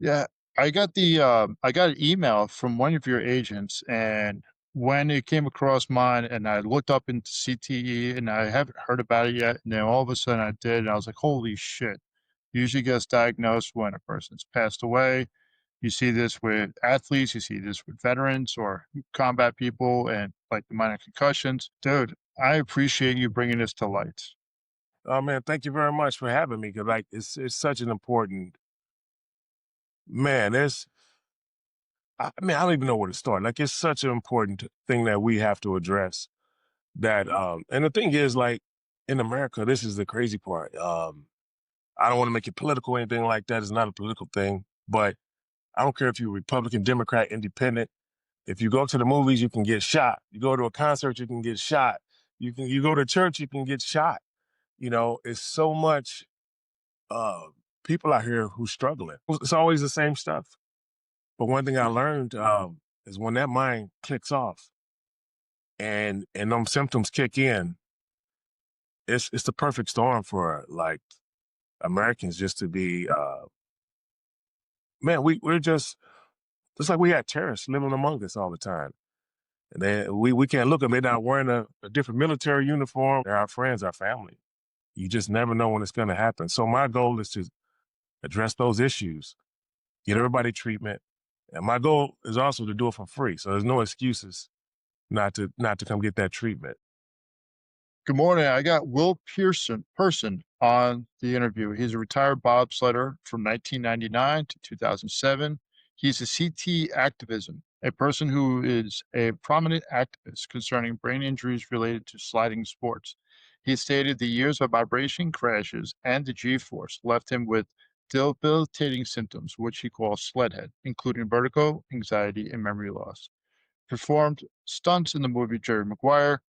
Yeah, I got an email from one of your agents, and when it came across mine, and I looked up into CTE, and I haven't heard about it yet, and then all of a sudden I did, and I was like, "Holy shit!" Usually gets diagnosed when a person's passed away. You see this with athletes, you see this with veterans or combat people, and like the minor concussions. Dude, I appreciate you bringing this to light. Oh man, thank you very much for having me. Because like it's such an important man. I don't even know where to start. Like it's such an important thing that we have to address. And the thing is, like in America, this is the crazy part. I don't want to make it political or anything like that. It's not a political thing, but I don't care if you're Republican, Democrat, Independent. If you go to the movies, you can get shot. You go to a concert, you can get shot. You go to church, you can get shot. It's so much uh, people out here who's struggling. It's always the same stuff. But one thing I learned is when that mind clicks off and them symptoms kick in, it's the perfect storm for like Americans just to be man. We're just like we had terrorists living among us all the time. And then we can't look at them. They're not wearing a different military uniform. They're our friends, our family. You just never know when it's going to happen. So my goal is to address those issues, get everybody treatment. And my goal is also to do it for free. So there's no excuses not to come get that treatment. Good morning. I got Will Pearson on the interview. He's a retired bobsledder from 1999 to 2007. He's a CT activism, a person who is a prominent activist concerning brain injuries related to sliding sports. He stated the years of vibration crashes and the G-force left him with debilitating symptoms, which he calls sledhead, including vertigo, anxiety, and memory loss. Performed stunts in the movie Jerry Maguire.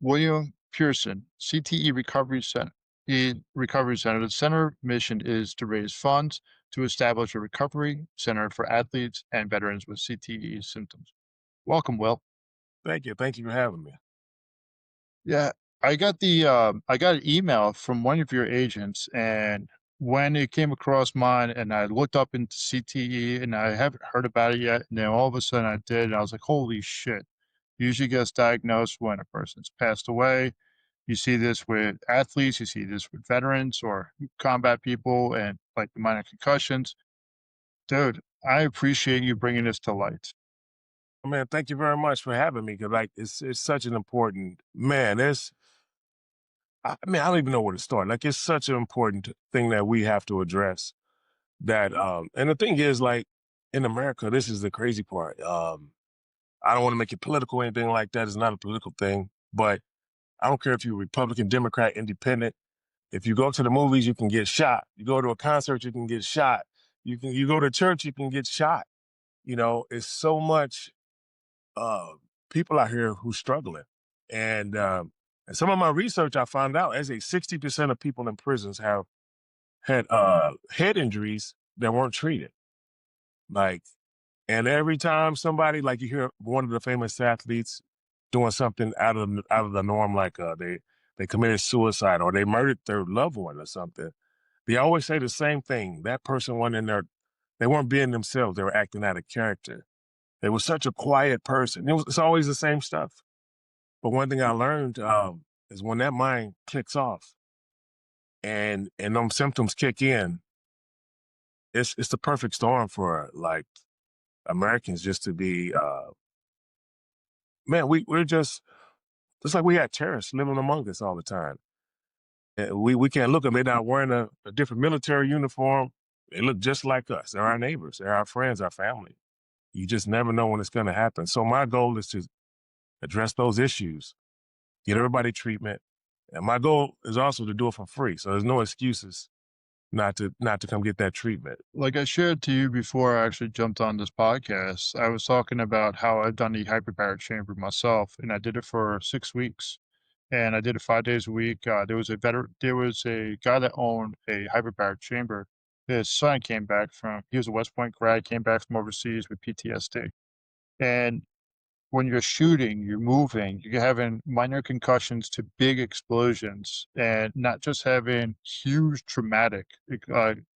William Pearson, CTE Recovery Center. The center mission is to raise funds to establish a recovery center for athletes and veterans with CTE symptoms. Welcome, Will. Thank you. Thank you for having me. Yeah, I got an email from one of your agents, and when it came across mine, and I looked up into CTE, and I haven't heard about it yet, and then all of a sudden I did, and I was like, "Holy shit!" Usually gets diagnosed when a person's passed away. You see this with athletes, you see this with veterans or combat people, and like the minor concussions. Dude, I appreciate you bringing this to light. Man, thank you very much for having me. Because like it's such an important man. I don't even know where to start. Like it's such an important thing that we have to address. And the thing is, like in America, this is the crazy part. I don't want to make it political or anything like that. It's not a political thing, but I don't care if you're Republican, Democrat, Independent. If you go to the movies, you can get shot. You go to a concert, you can get shot. You go to church, you can get shot. It's so much uh, people out here who's struggling. And some of my research, I found out as a 60% of people in prisons have had head injuries that weren't treated. Like, and every time somebody, like you hear one of the famous athletes doing something out of the norm, like they committed suicide or they murdered their loved one or something, they always say the same thing. That person wasn't in there, they weren't being themselves, they were acting out of character. They were such a quiet person. It's always the same stuff. But one thing I learned is when that mind clicks off and them symptoms kick in, it's the perfect storm for like Americans just to be man. We're just like we had terrorists living among us all the time. We can't look at them. They're not wearing a different military uniform. They look just like us. They're our neighbors. They're our friends, our family. You just never know when it's going to happen. So my goal is to address those issues, get everybody treatment. And my goal is also to do it for free. So there's no excuses not to come get that treatment. Like I shared to you before I actually jumped on this podcast, I was talking about how I've done the hyperbaric chamber myself, and I did it for 6 weeks. And I did it 5 days a week. There was a guy that owned a hyperbaric chamber. His son came back he was a West Point grad, came back from overseas with PTSD. And when you're shooting, you're moving, you're having minor concussions to big explosions, and not just having huge traumatic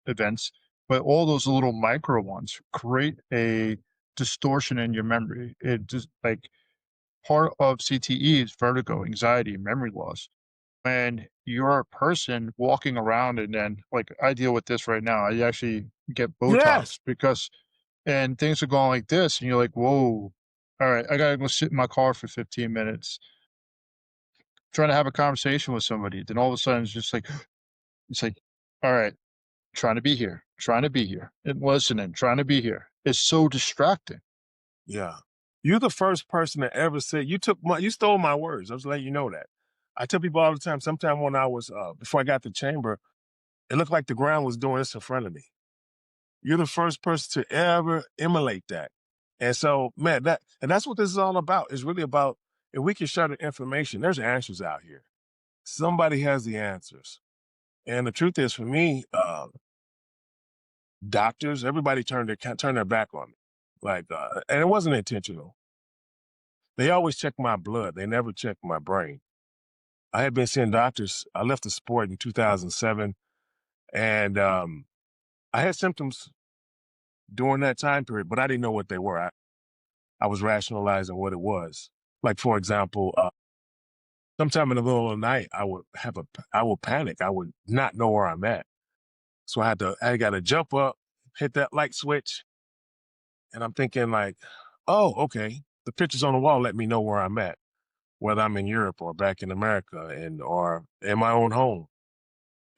events, but all those little micro ones create a distortion in your memory. It just like part of CTE is vertigo, anxiety, memory loss. When you're a person walking around and then like I deal with this right now. I actually get Yes. Botox because and things are going like this, and you're like, whoa, all right, I gotta go sit in my car for 15 minutes trying to have a conversation with somebody. Then all of a sudden it's like, all right, trying to be here, and listening, trying to be here. It's so distracting. Yeah. You're the first person that ever said you stole my words. I was letting you know that. I tell people all the time, sometime when I was before I got to chamber, it looked like the ground was doing this in front of me. You're the first person to ever emulate that. And so, man, that's what this is all about. It's really about if we can share the information, there's answers out here. Somebody has the answers. And the truth is for me, doctors, everybody turned their back on me. Like and it wasn't intentional. They always check my blood. They never check my brain. I had been seeing doctors. I left the sport in 2007, and I had symptoms during that time period, but I didn't know what they were. I was rationalizing what it was. Like for example, sometime in the middle of the night, I would panic. I would not know where I'm at. So I got to jump up, hit that light switch, and I'm thinking like, oh, okay. The pictures on the wall let me know where I'm at, whether I'm in Europe or back in America or in my own home.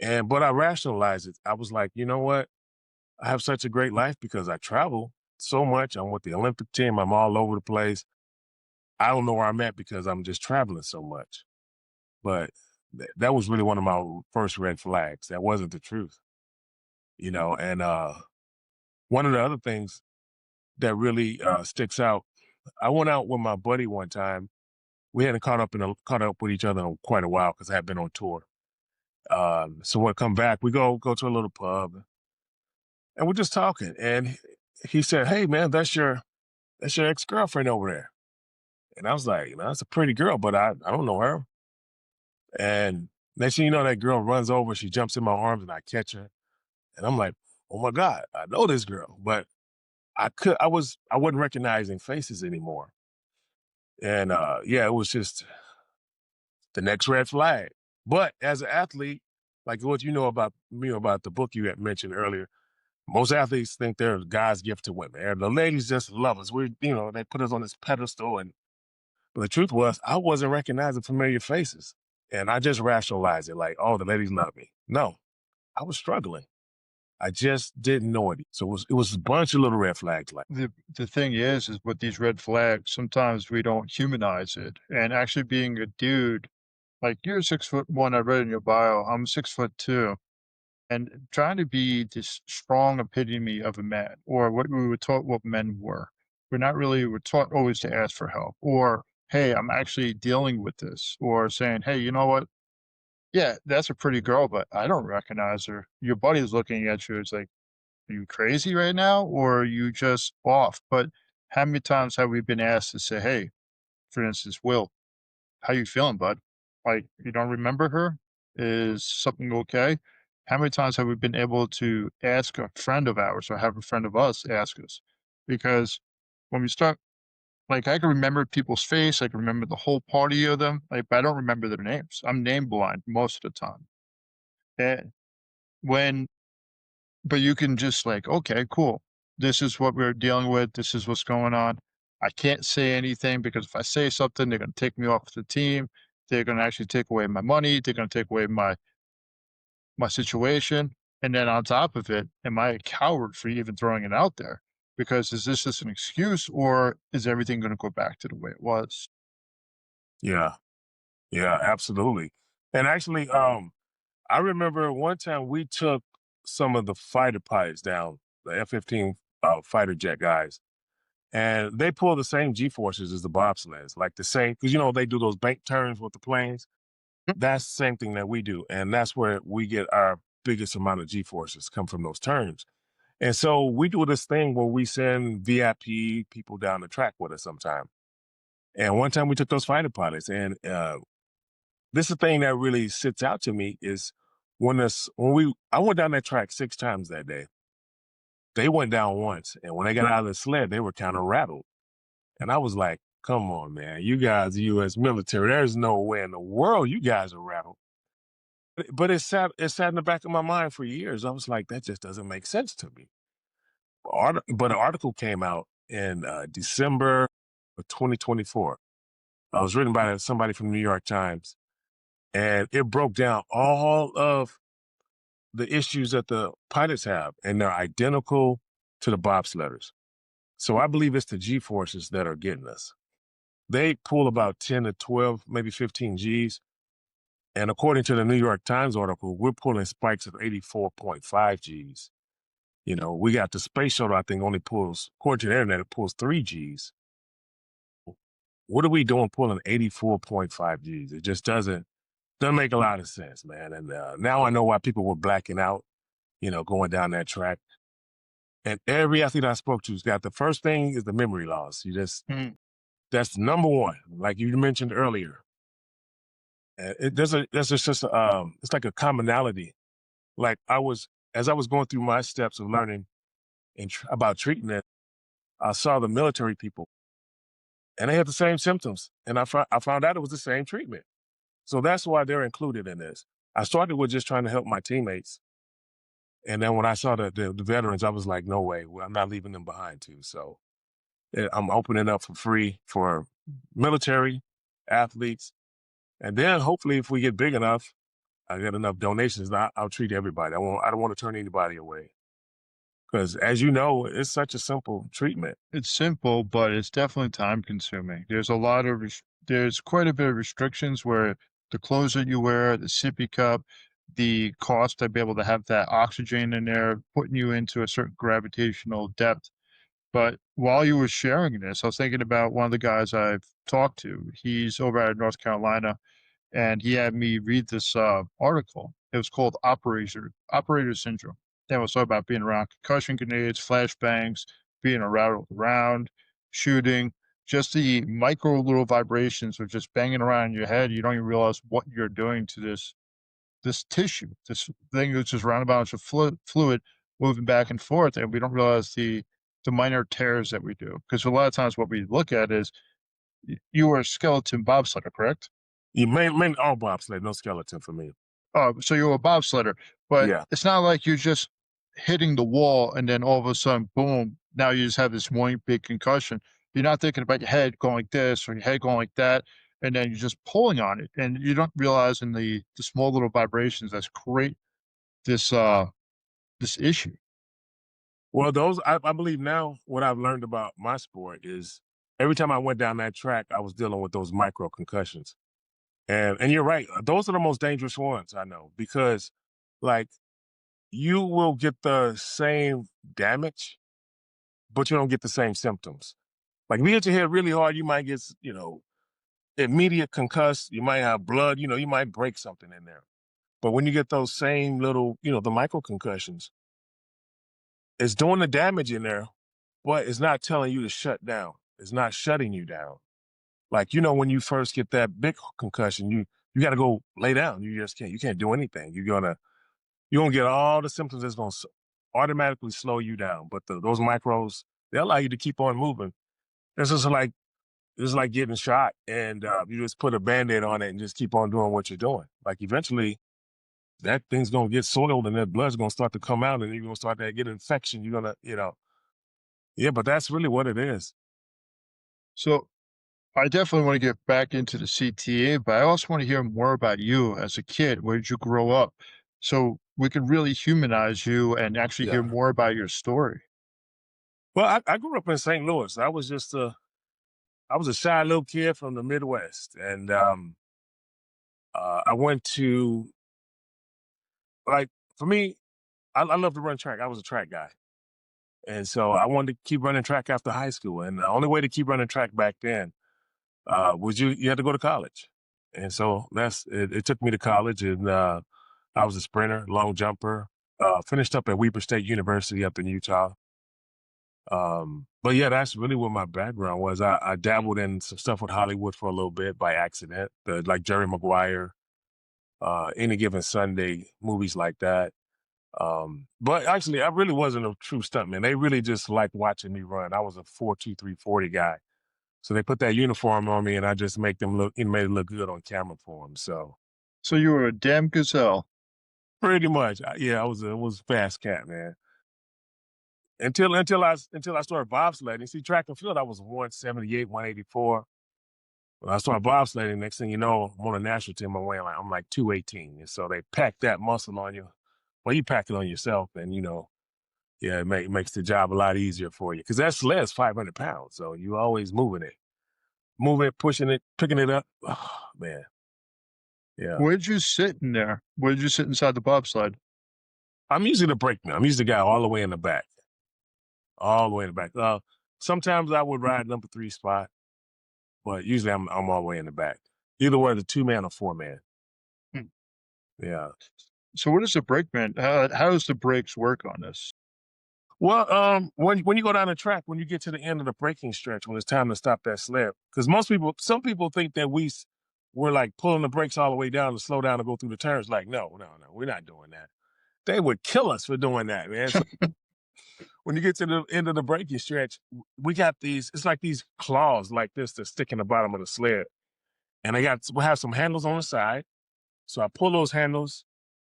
But I rationalized it. I was like, you know what? I have such a great life because I travel so much. I'm with the Olympic team. I'm all over the place. I don't know where I'm at because I'm just traveling so much. But that was really one of my first red flags. That wasn't the truth, you know. And one of the other things that really sticks out, I went out with my buddy one time. We hadn't caught up with each other in quite a while because I had been on tour. So when I come back, we go to a little pub and we're just talking. And he said, "Hey man, that's your ex girlfriend over there." And I was like, "Man, that's a pretty girl, but I don't know her." And next thing you know, that girl runs over, she jumps in my arms, and I catch her, and I'm like, "Oh my god, I know this girl," but I wasn't recognizing faces anymore. And yeah, it was just the next red flag. But as an athlete, like what you know about me about the book you had mentioned earlier, most athletes think they're God's gift to women. And the ladies just love us. They put us on this pedestal. And but the truth was, I wasn't recognizing familiar faces. And I just rationalized it like, oh, the ladies love me. No, I was struggling. I just didn't know it. So it was a bunch of little red flags like, The thing is with these red flags, sometimes we don't humanize it. And actually being a dude, like you're 6'1", I read in your bio, I'm 6'2", and trying to be this strong epitome of a man, or what we were taught what men were. We're taught always to ask for help, or hey, I'm actually dealing with this, or saying, hey, you know what? Yeah, that's a pretty girl, but I don't recognize her. Your buddy's looking at you. It's like, are you crazy right now, or are you just off? But how many times have we been asked to say, hey, for instance, Will, how you feeling, bud? Like, you don't remember her? Is something okay? How many times have we been able to ask a friend of ours or have a friend of us ask us? Because when we start, like, I can remember people's face, I can remember the whole party of them, like, but I don't remember their names. I'm name blind most of the time. And when but you can just like, "Okay, cool. This is what we're dealing with. This is what's going on. I can't say anything because if I say something, they're gonna take me off the team. They're gonna actually take away my money. They're gonna take away my situation." And then on top of it, am I a coward for even throwing it out there? Because is this just an excuse or is everything gonna go back to the way it was? yeah, yeah, absolutely. And actually, I remember one time we took some of the fighter pilots down, the F-15 fighter jet guys, and they pull the same G forces as the bobsleds, like the same, because they do those bank turns with the planes. That's the same thing that we do, and that's where we get our biggest amount of G forces come from those turns. And so we do this thing where we send VIP people down the track with us sometime. And one time we took those fighter pilots, and this is the thing that really sits out to me is I went down that track 6 times that day. they went down once, and when they got out of the sled, they were kind of rattled. And I was like, come on, man, you guys, U.S. military, there's no way in the world you guys are rattled. But it sat in the back of my mind for years. I was like, that just doesn't make sense to me. But an article came out in December of 2024. It was written by somebody from the New York Times, and it broke down all of the issues that the pilots have, and they're identical to the bobsledders. So I believe it's the G forces that are getting us. They pull about 10 to 12, maybe 15 Gs. And according to the New York Times article, we're pulling spikes of 84.5 Gs. You know, we got the space shuttle, I think, only pulls, according to the internet, it pulls 3 Gs. What are we doing pulling 84.5 Gs? It just doesn't make a lot of sense, man. And now I know why people were blacking out, you know, going down that track. And every athlete I spoke to has got the first thing is the memory loss. Mm. That's number one, like you mentioned earlier. It's like a commonality. Like as I was going through my steps of learning about treating it, I saw the military people and they had the same symptoms. And I found out it was the same treatment. So that's why they're included in this. I started with just trying to help my teammates. And then when I saw the veterans, I was like, no way, I'm not leaving them behind too. So I'm opening up for free for military athletes. And then hopefully if we get big enough, I get enough donations, I'll treat everybody. I don't want to turn anybody away. Because as you know, it's such a simple treatment. It's simple, but it's definitely time consuming. There's quite a bit of restrictions where the clothes that you wear, the sippy cup, the cost to be able to have that oxygen in there, putting you into a certain gravitational depth. But while you were sharing this, I was thinking about one of the guys I've talked to. He's over at North Carolina, and he had me read this article. It was called Operator Syndrome. It was all about being around concussion grenades, flashbangs, being rattled around, shooting, just the micro little vibrations of just banging around in your head. You don't even realize what you're doing to this tissue, this thing that's just around about of fluid moving back and forth, and we don't realize the minor tears that we do. Because a lot of times what we look at is you were a skeleton bobsledder, correct? You main all bobsled, no skeleton for me. Oh, so you're a bobsledder, but Yeah. it's not like you're just hitting the wall and then all of a sudden, boom, now you just have this one big concussion. You're not thinking about your head going like this or your head going like that, and then you're just pulling on it, and you don't realize in the small little vibrations that create this this issue. Well, I believe now what I've learned about my sport is every time I went down that track, I was dealing with those micro concussions. And you're right, those are the most dangerous ones I know because like you will get the same damage, but you don't get the same symptoms. Like if you hit your head really hard, you might get, immediate concuss, you might have blood, you might break something in there. But when you get those same little, the micro concussions, it's doing the damage in there, but it's not telling you to shut down. It's not shutting you down. Like, when you first get that big concussion, you got to go lay down. You can't do anything. You're gonna get all the symptoms that's gonna automatically slow you down. But those micros, they allow you to keep on moving. It's like getting shot and you just put a Band-Aid on it and just keep on doing what you're doing. Like eventually that thing's gonna get soiled and that blood's gonna start to come out and you're gonna start to get infection. You're gonna, yeah, but that's really what it is. So I definitely want to get back into the CTA, but I also want to hear more about you as a kid. Where did you grow up? So we can really humanize you and actually hear Yeah. more about your story. Well, I grew up in St. Louis. I was a shy little kid from the Midwest. And I went to, like, for me, I love to run track. I was a track guy. And so I wanted to keep running track after high school. And the only way to keep running track back then was you had to go to college. And so it took me to college. And I was a sprinter, long jumper, finished up at Weber State University up in Utah. But yeah, that's really what my background was. I dabbled in some stuff with Hollywood for a little bit by accident, like Jerry Maguire, Any Given Sunday, movies like that. But actually, I really wasn't a true stuntman. They really just liked watching me run. I was a 4.23 40 guy. So they put that uniform on me and I just make them look, it made it look good on camera for them. So So you were a damn gazelle. pretty much, yeah, I was a fast cat, man. Until I started bobsledding. See, track and field, I was 178, 184. When I started bobsledding, next thing you know, I'm on a national team. I'm like 218. And so they pack that muscle on you. Well, you pack it on yourself, and yeah, it makes the job a lot easier for you because that sled's 500 pounds. So you always moving it, pushing it, picking it up. Oh, man. Yeah. Where'd you sit in there? Where'd you sit inside the bobsled? I'm usually the brakeman. I'm usually the guy all the way in the back, all the way in the back. Sometimes I would ride number 3 spot, but usually I'm all the way in the back. Either way, the 2-man or 4-man. Hmm. Yeah. So what is the brakeman? How does the brakes work on this? Well, when you go down the track, when you get to the end of the braking stretch, when it's time to stop that sled, because some people think that we're like pulling the brakes all the way down to slow down to go through the turns. Like, no, no, no, we're not doing that. They would kill us for doing that, man. So when you get to the end of the braking stretch, we got these. It's like these claws like this that stick in the bottom of the sled, and we have some handles on the side. So I pull those handles.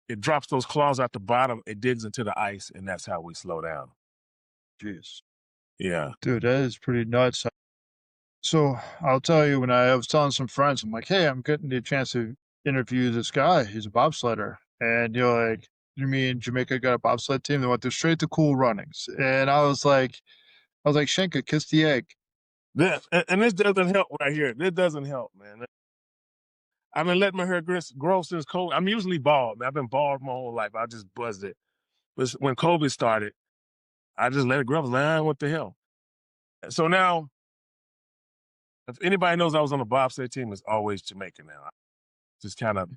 It drops those claws out the bottom. It digs into the ice, and that's how we slow down. Jeez. Yeah. Dude, that is pretty nuts. So I'll tell you, when I was telling some friends, I'm like, hey, I'm getting the chance to interview this guy. He's a bobsledder. And you're like, you mean Jamaica got a bobsled team that went to straight to Cool Runnings? And I was like, Shenka, kiss the egg. And this doesn't help right here. This doesn't help, man. I've been letting my hair grow since COVID. I'm usually bald, man. I've been bald my whole life. I just buzzed it. But when COVID started, I just let it grow. I was like, what the hell? So now, if anybody knows I was on the bobsled team, it's always Jamaica now. Just kind of,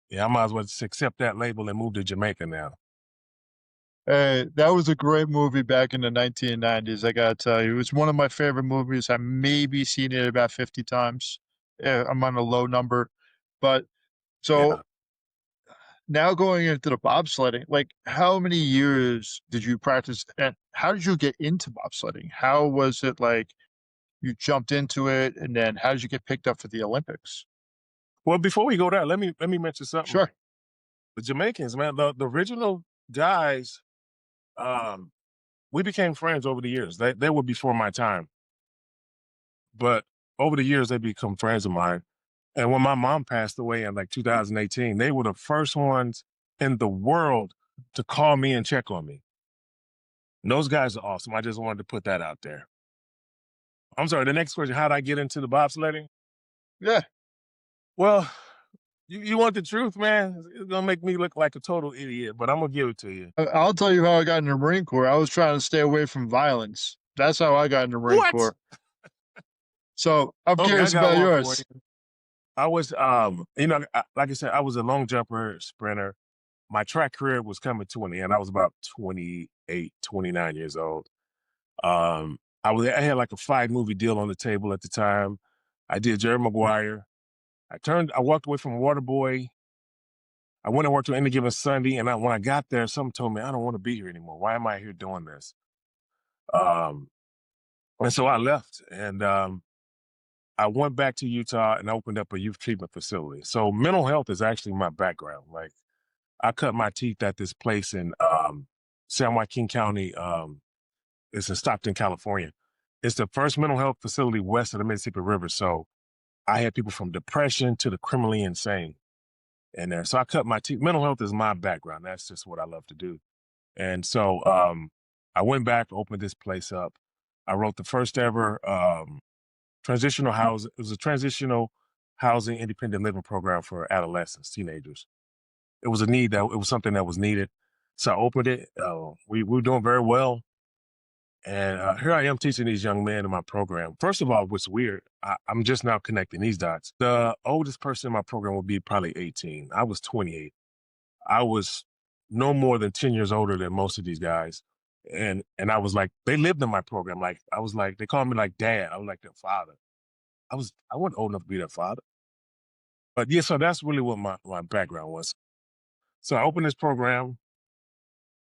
yeah, I might as well just accept that label and move to Jamaica now. Hey, that was a great movie back in the 1990s, I gotta tell you. It was one of my favorite movies. I've maybe seen it about 50 times. I'm on a low number. But Yeah. so now going into the bobsledding, like how many years did you practice and how did you get into bobsledding? How was it like you jumped into it and then how did you get picked up for the Olympics? Well, before we go there, let me mention something. Sure. The Jamaicans, man, the original guys, um, we became friends over the years. They were before my time. But over the years, they become friends of mine. And when my mom passed away in like 2018, they were the first ones in the world to call me and check on me. And those guys are awesome. I just wanted to put that out there. I'm sorry, the next question, how'd I get into the bobsledding? Yeah. Well, you want the truth, man? It's gonna make me look like a total idiot, but I'm gonna give it to you. I'll tell you how I got in the Marine Corps. I was trying to stay away from violence. That's how I got in the Marine What? Corps. So I'm Okay, I curious got about one for yours. you. I was, like I said, I was a long jumper, sprinter. My track career was coming to an end. I was about 28, 29 years old. I had like a 5-movie deal on the table at the time. I did Jerry Maguire. I walked away from Waterboy. I went and worked on Any Given Sunday. And when I got there, something told me, I don't want to be here anymore. Why am I here doing this? Um, and so I left and I went back to Utah and opened up a youth treatment facility. So mental health is actually my background. Like I cut my teeth at this place in San Joaquin County. It's in Stockton, California. It's the first mental health facility west of the Mississippi River. So I had people from depression to the criminally insane in there. So I cut my teeth. Mental health is my background. That's just what I love to do. And so I went back, opened this place up. I wrote the first ever transitional housing. It was a transitional housing independent living program for adolescents, teenagers. It was it was something that was needed. So I opened it. We were doing very well. And here I am teaching these young men in my program. First of all, what's weird, I'm just now connecting these dots. The oldest person in my program would be probably 18. I was 28. I was no more than 10 years older than most of these guys. And I was like, they lived in my program. Like I was like, they called me like dad. I was like their father. I wasn't old enough to be their father. But yeah, so that's really what my background was. So I opened this program.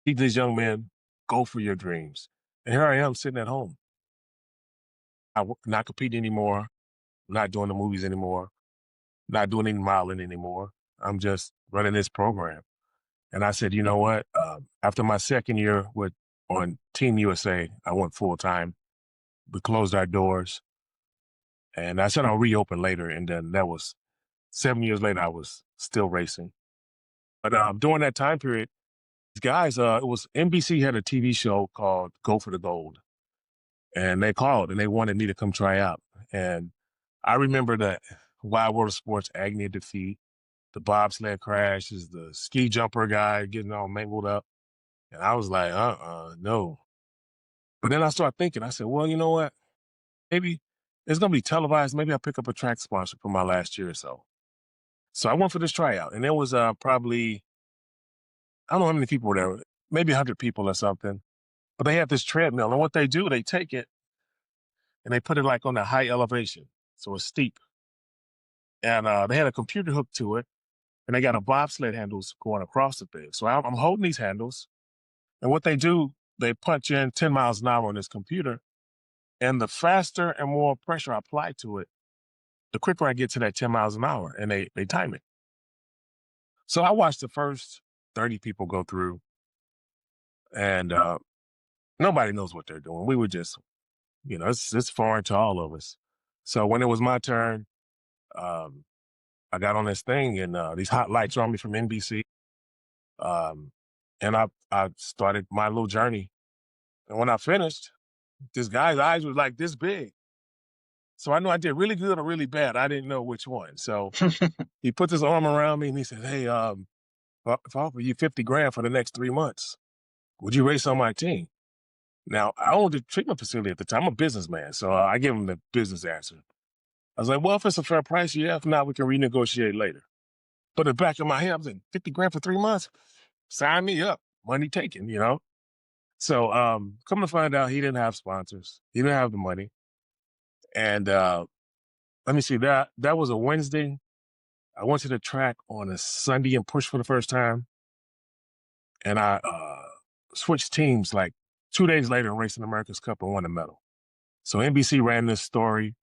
teaching these young men, go for your dreams. And here I am sitting at home. Not competing anymore, not doing the movies anymore, not doing any modeling anymore. I'm just running this program. And I said, you know what? After my second year on Team USA, I went full time. We closed our doors, and I said I'll reopen later. And then that was 7 years later. I was still racing, but during that time period, these guys, it was NBC had a TV show called Go for the Gold, and they called and they wanted me to come try out. And I remember that Wild World of Sports agony of defeat, the bobsled crashes, the ski jumper guy getting all mangled up. And I was like, no. But then I started thinking, I said, well, you know what? Maybe it's going to be televised. Maybe I'll pick up a track sponsor for my last year or so. So I went for this tryout. And there was probably, I don't know how many people were there, maybe 100 people or something. But they had this treadmill. And what they do, they take it and they put it like on a high elevation. So it's steep. And they had a computer hooked to it. And they got a bobsled handles going across the thing. So I'm holding these handles. And what they do, they punch in 10 miles an hour on this computer. And the faster and more pressure I apply to it, the quicker I get to that 10 miles an hour. And they time it. So I watched the first 30 people go through, and nobody knows what they're doing. We were just, it's foreign to all of us. So when it was my turn, um, I got on this thing, and these hot lights were on me from NBC. And I started my little journey. And when I finished, this guy's eyes was like this big. So I knew I did really good or really bad. I didn't know which one. So he put his arm around me and he said, hey, if I offer you 50 grand for the next 3 months, would you race on my team? Now, I owned a treatment facility at the time. I'm a businessman. So I give him the business answer. I was like, well, if it's a fair price, yeah. If not, we can renegotiate later. But in the back of my head, I was like, 50 grand for 3 months? Sign me up. Money taken. So come to find out, he didn't have sponsors. He didn't have the money. And let me see, that was a Wednesday. I went to the track on a Sunday and pushed for the first time. And I switched teams like 2 days later and raced in America's Cup and won a medal. So NBC ran this story.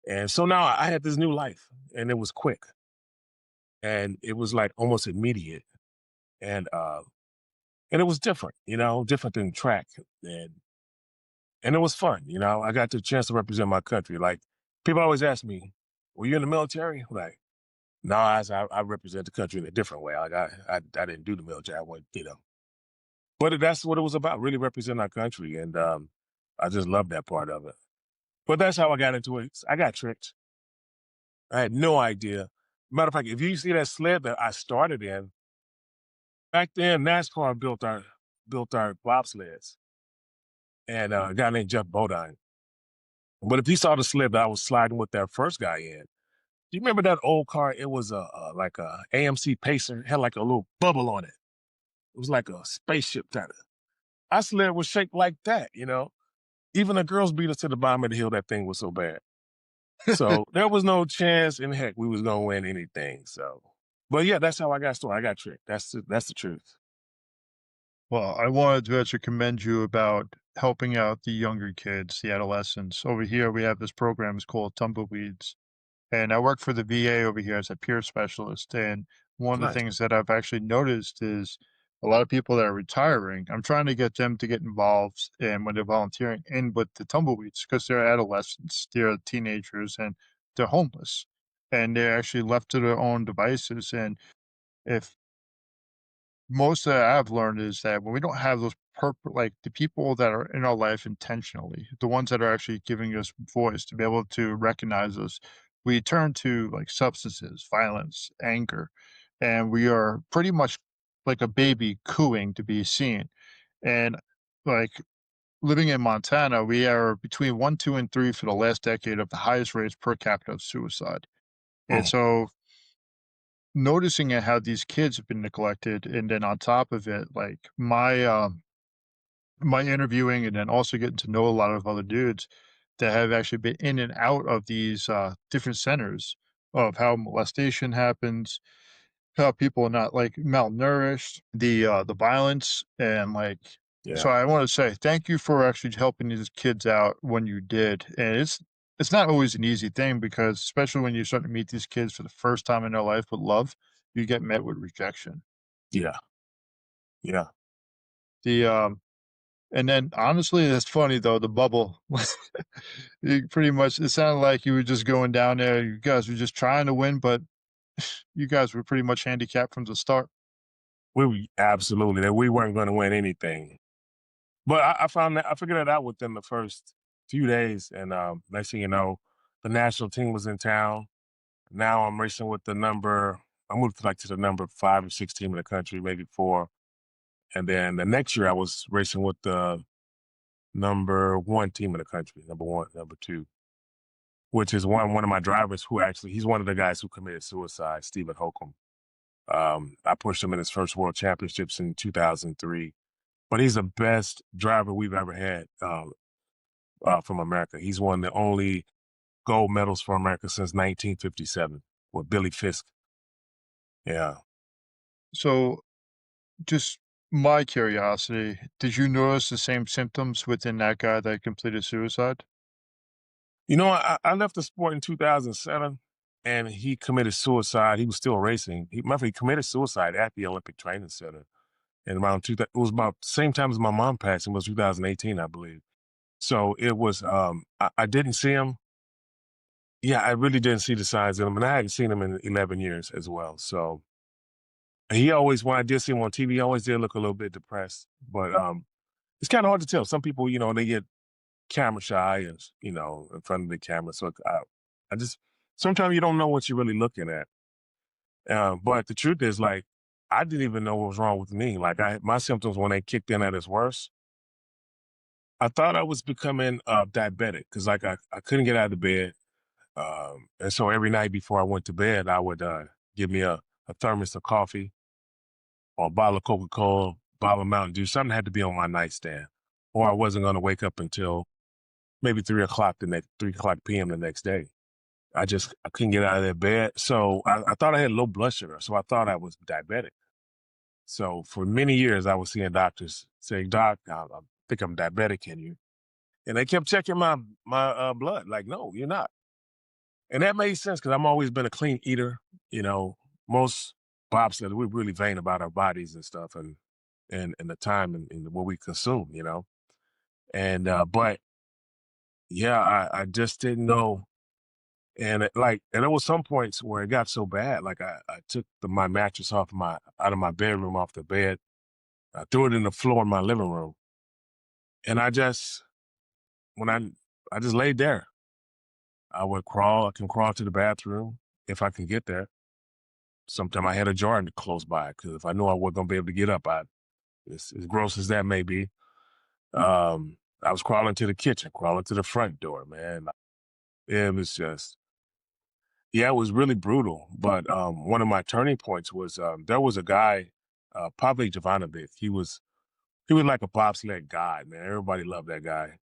And so now I had this new life, and it was quick. And it was like almost immediate. And it was different, different than track. And it was fun, I got the chance to represent my country. Like, people always ask me, were you in the military? Like, no, I represent the country in a different way. Like, I didn't do the military. I went. But that's what it was about, really representing our country. And I just love that part of it. But that's how I got into it. I got tricked. I had no idea. Matter of fact, if you see that sled that I started in, back then NASCAR built our bobsleds, and a guy named Jeff Bodine. But if you saw the sled that I was sliding with that first guy in, do you remember that old car? It was like a AMC Pacer, had like a little bubble on it. It was like a spaceship kind of. Our sled was shaped like that. Even the girls beat us to the bottom of the hill. That thing was so bad. So there was no chance in heck we was gonna win anything. So, but yeah, that's how I got started. I got tricked. That's the truth. Well, I wanted to actually commend you about helping out the younger kids, the adolescents. Over here, we have this program. It's called Tumbleweeds. And I work for the VA over here as a peer specialist. And one of the Nice. things that I've actually noticed is a lot of people that are retiring, I'm trying to get them to get involved and when they're volunteering in with the tumbleweeds because they're adolescents, they're teenagers, and they're homeless. And they're actually left to their own devices. And if most that I've learned is that when we don't have those like the people that are in our life intentionally, the ones that are actually giving us voice to be able to recognize us, we turn to like substances, violence, anger, and we are pretty much like a baby cooing to be seen. And like living in Montana, we are between one, two, and three for the last decade of the highest rates per capita of suicide. And Mm, so noticing at how these kids have been neglected, and then on top of it, like my interviewing and then also getting to know a lot of other dudes that have actually been in and out of these different centers of how molestation happens. how people are not, like, malnourished, the violence, and, like so Yeah, I wanna say thank you for actually helping these kids out when you did, and it's not always an easy thing because especially when you're starting to meet these kids for the first time in their life with love, you get met with rejection. yeah, yeah. The, and then honestly, it's funny though, the bubble, you pretty much it sounded like you were just going down there, you guys were just trying to win, but you guys were pretty much handicapped from the start. Absolutely that we weren't going to win anything. But I found that I figured that out within the first few days, and next thing you know, the national team was in town. Now I'm racing with the number. I moved to, like, to the number 5 or 6 team in the country, maybe four. And then the next year, I was racing with the number 1 team in the country, number one, number two, which is one of my drivers who actually he's one of the guys who committed suicide, Stephen Holcomb. I pushed him in his first world championships in 2003. But he's the best driver we've ever had from America. He's won the only gold medals for America since 1957 with Billy Fisk. Yeah. So, just my curiosity, did you notice the same symptoms within that guy that completed suicide? You know, I left the sport in 2007 and he committed suicide. He was still racing. He committed suicide at the Olympic Training Center. And around it was about the same time as my mom passed. It was 2018, I believe. So it was, I didn't see him. Yeah, I really didn't see the signs in him. And I hadn't seen him in 11 years as well. So he always, when I did see him on TV, he always did look a little bit depressed. But it's kind of hard to tell. Some people, they get camera shy and, in front of the camera. So I just, sometimes you don't know what you're really looking at. But the truth is, like, I didn't even know what was wrong with me. Like, my symptoms when they kicked in at its worst, I thought I was becoming diabetic because, like, I couldn't get out of bed. And so every night before I went to bed, I would give me a thermos of coffee or a bottle of Coca-Cola, bottle of Mountain Dew. Something had to be on my nightstand, or I wasn't going to wake up until maybe 3 o'clock p.m. the next day. I couldn't get out of that bed. So I thought I had low blood sugar. So I thought I was diabetic. So for many years, I was seeing doctors saying, "Doc, I think I'm diabetic. Can you?" And they kept checking my blood. Like, no, you're not. And that made sense because I've always been a clean eater. You know, most bobsledders, we're really vain about our bodies and stuff, and the time and what we consume. But yeah, I just didn't know. And there was some points where it got so bad, like I took my mattress out of my bedroom, off the bed, I threw it in the floor in my living room, and when I just laid there. I can crawl to the bathroom if I can get there. Sometimes I had a jar close by because if I knew I wasn't gonna be able to get up, as gross as that may be, I was crawling to the kitchen, crawling to the front door, man. It was just, yeah, it was really brutal. But one of my turning points was there was a guy, Pavlik Jovanovic. He was like a bobsled god, man. Everybody loved that guy.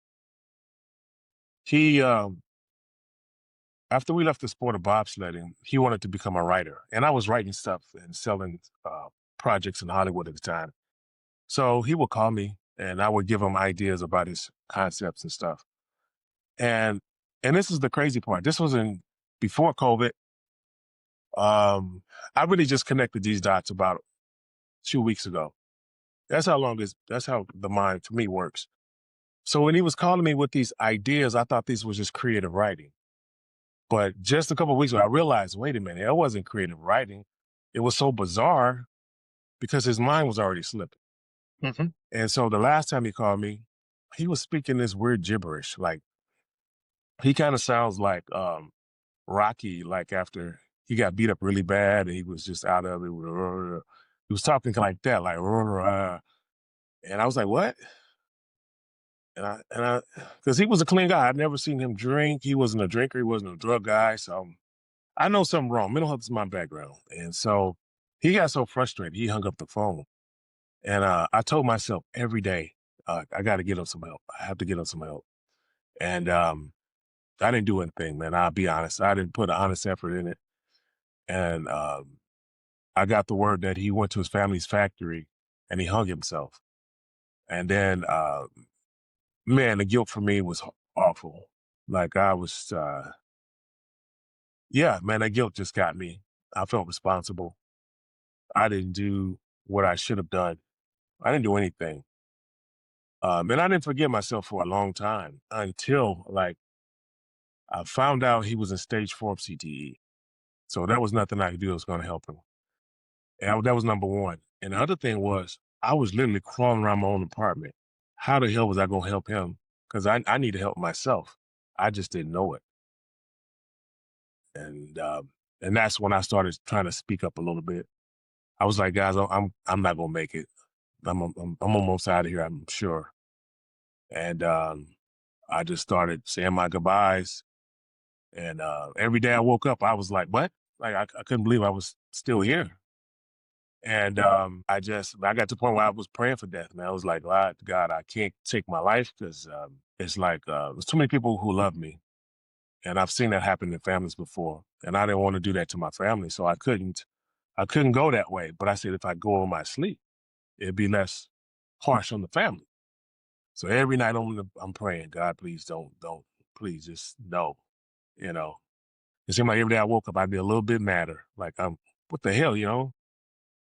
He After we left the sport of bobsledding, he wanted to become a writer, and I was writing stuff and selling projects in Hollywood at the time. So he would call me, and I would give him ideas about his concepts and stuff. And and this is the crazy part. This was in before COVID. I really just connected these dots about 2 weeks ago. That's how the mind to me works. So when he was calling me with these ideas, I thought these was just creative writing. But just a couple of weeks ago, I realized, wait a minute, it wasn't creative writing. It was so bizarre because his mind was already slipping. Mhm. And so the last time he called me, he was speaking this weird gibberish. Like, he kind of sounds like Rocky, like after he got beat up really bad and he was just out of it. He was talking like that, like, and I was like, what? Because he was a clean guy. I'd never seen him drink. He wasn't a drinker. He wasn't a drug guy. So I know something wrong. Mental health is my background. And so he got so frustrated, he hung up the phone. And I told myself every day, I got to get him some help. I have to get him some help. And I didn't do anything, man. I'll be honest. I didn't put an honest effort in it. And I got the word that he went to his family's factory and he hung himself. And then, man, the guilt for me was awful. Like I was, yeah, man, that guilt just got me. I felt responsible. I didn't do what I should have done. I didn't do anything. And I didn't forgive myself for a long time until like I found out he was in stage 4 of CTE. So there was nothing I could do that was going to help him. And that was number one. And the other thing was I was literally crawling around my own apartment. How the hell was I going to help him? Because I need to help myself. I just didn't know it. And and that's when I started trying to speak up a little bit. I was like, guys, I'm not gonna make it. I'm almost out of here, I'm sure. And I just started saying my goodbyes. And every day I woke up, I was like, what? Like I couldn't believe I was still here. And I got to the point where I was praying for death, man. I was like, God, I can't take my life because it's like there's too many people who love me. And I've seen that happen in families before. And I didn't want to do that to my family. So I couldn't go that way. But I said if I go on my sleep, it'd be less harsh on the family. So every night I'm praying, God, please don't, please just no, you know. It seemed like every day I woke up, I'd be a little bit madder. Like what the hell, you know?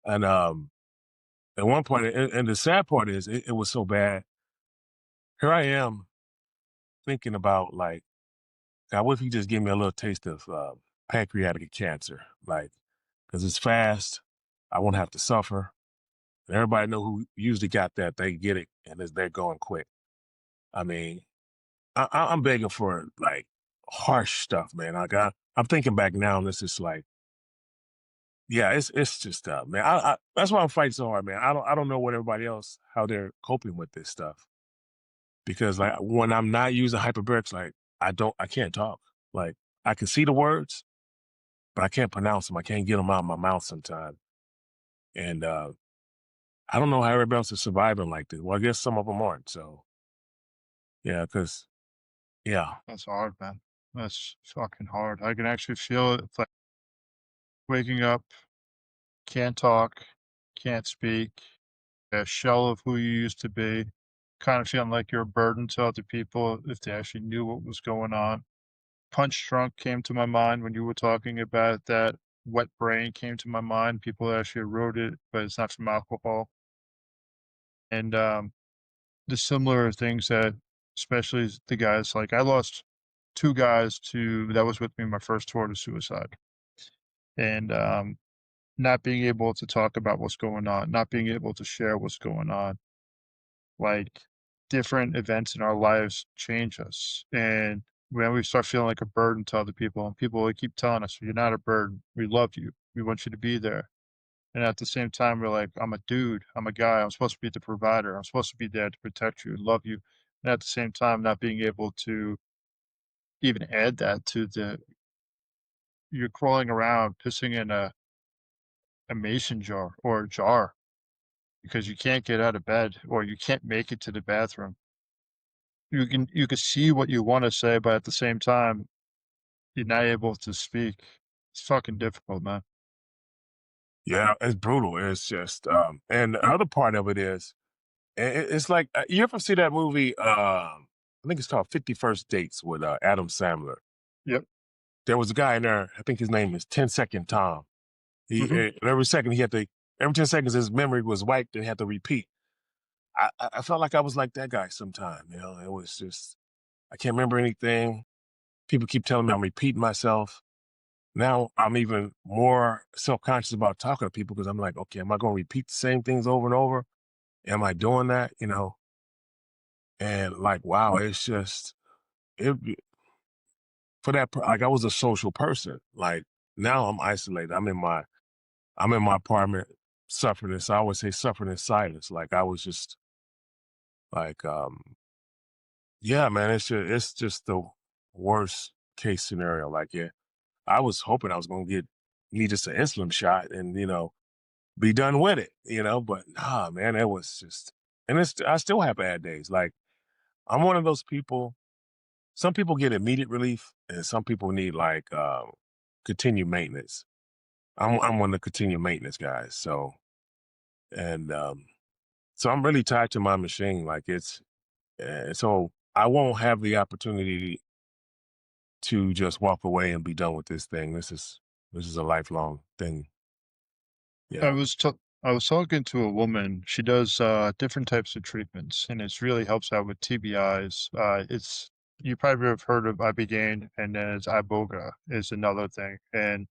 And at one point, and the sad part is it was so bad. Here I am thinking about like, God, what if you just give me a little taste of pancreatic cancer? Like, because it's fast, I won't have to suffer. And everybody know who usually got that, they get it, and they're going quick. I mean, I'm begging for like harsh stuff, man. Like I'm thinking back now, and it's just like, yeah, it's just man. That's why I'm fighting so hard, man. I don't know what everybody else how they're coping with this stuff because like when I'm not using hyperbarics, like I can't talk. Like I can see the words, but I can't pronounce them. I can't get them out of my mouth sometimes. And I don't know how everybody else is surviving like this. Well, I guess some of them aren't. So yeah, because yeah, That's hard, man. That's fucking hard. I can actually feel it. It's like waking up, can't talk, can't speak, a shell of who you used to be, kind of feeling like you're a burden to other people if they actually knew what was going on. Punch drunk came to my mind when you were talking about that. Wet brain came to my mind. People actually wrote it, but it's not from alcohol. And the similar things that, especially the guys, like I lost two guys to that was with me my first tour to suicide. And not being able to talk about what's going on, not being able to share what's going on. Like different events in our lives change us. And when we start feeling like a burden to other people, and people will keep telling us, you're not a burden. We love you. We want you to be there. And at the same time, we're like, I'm a dude. I'm a guy. I'm supposed to be the provider. I'm supposed to be there to protect you and love you. And at the same time, not being able to even add that to the, you're crawling around, pissing in a mason jar or a jar because you can't get out of bed or you can't make it to the bathroom. You can see what you wanna say, but at the same time, you're not able to speak. It's fucking difficult, man. yeah, it's brutal. It's just and the other part of it is it's like you ever see that movie? I think it's called 50 First Dates with Adam Sandler. Yep. There was a guy in there. I think his name is 10 Second Tom. Mhm. Every second he had to every 10 seconds his memory was wiped and he had to repeat. I felt like I was like that guy sometime. You know, it was just I can't remember anything. People keep telling me I'm repeating myself. Now I'm even more self-conscious about talking to people because I'm like, okay, am I going to repeat the same things over and over? Am I doing that? You know, and like, wow, it's just it for that. Like, I was a social person. Like now I'm isolated. I'm in my apartment suffering this. I always say suffering in silence. Like I was just like, yeah, man, it's just the worst case scenario. Like, yeah, I was hoping I was gonna need just an insulin shot and be done with it, but nah, man, it was just and I still have bad days. Like I'm one of those people, some people get immediate relief and some people need like continued maintenance. I'm one of the continued maintenance guys. And so I'm really tied to my machine. Like so I won't have the opportunity to just walk away and be done with this thing. This is a lifelong thing. I Yeah. was t- I was talking to a woman. She does different types of treatments, and it's really helps out with TBIs. It's you probably have heard of Ibogaine, and then it's Iboga is another thing. And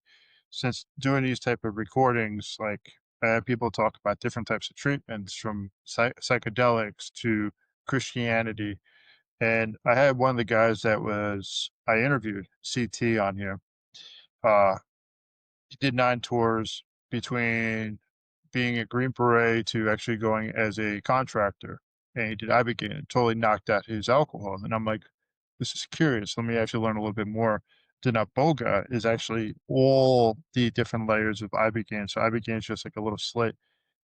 since doing these type of recordings, like I have people talk about different types of treatments from psychedelics to Christianity. And I had one of the guys that was I interviewed CT on here. Uh, he did 9 tours between being a Green Beret to actually going as a contractor, and he did Ibogaine and totally knocked out his alcohol, and I'm like, "This is curious, let me actually learn a little bit more." Then Iboga is actually all the different layers of Ibogaine, so Ibogaine is just like a little slit.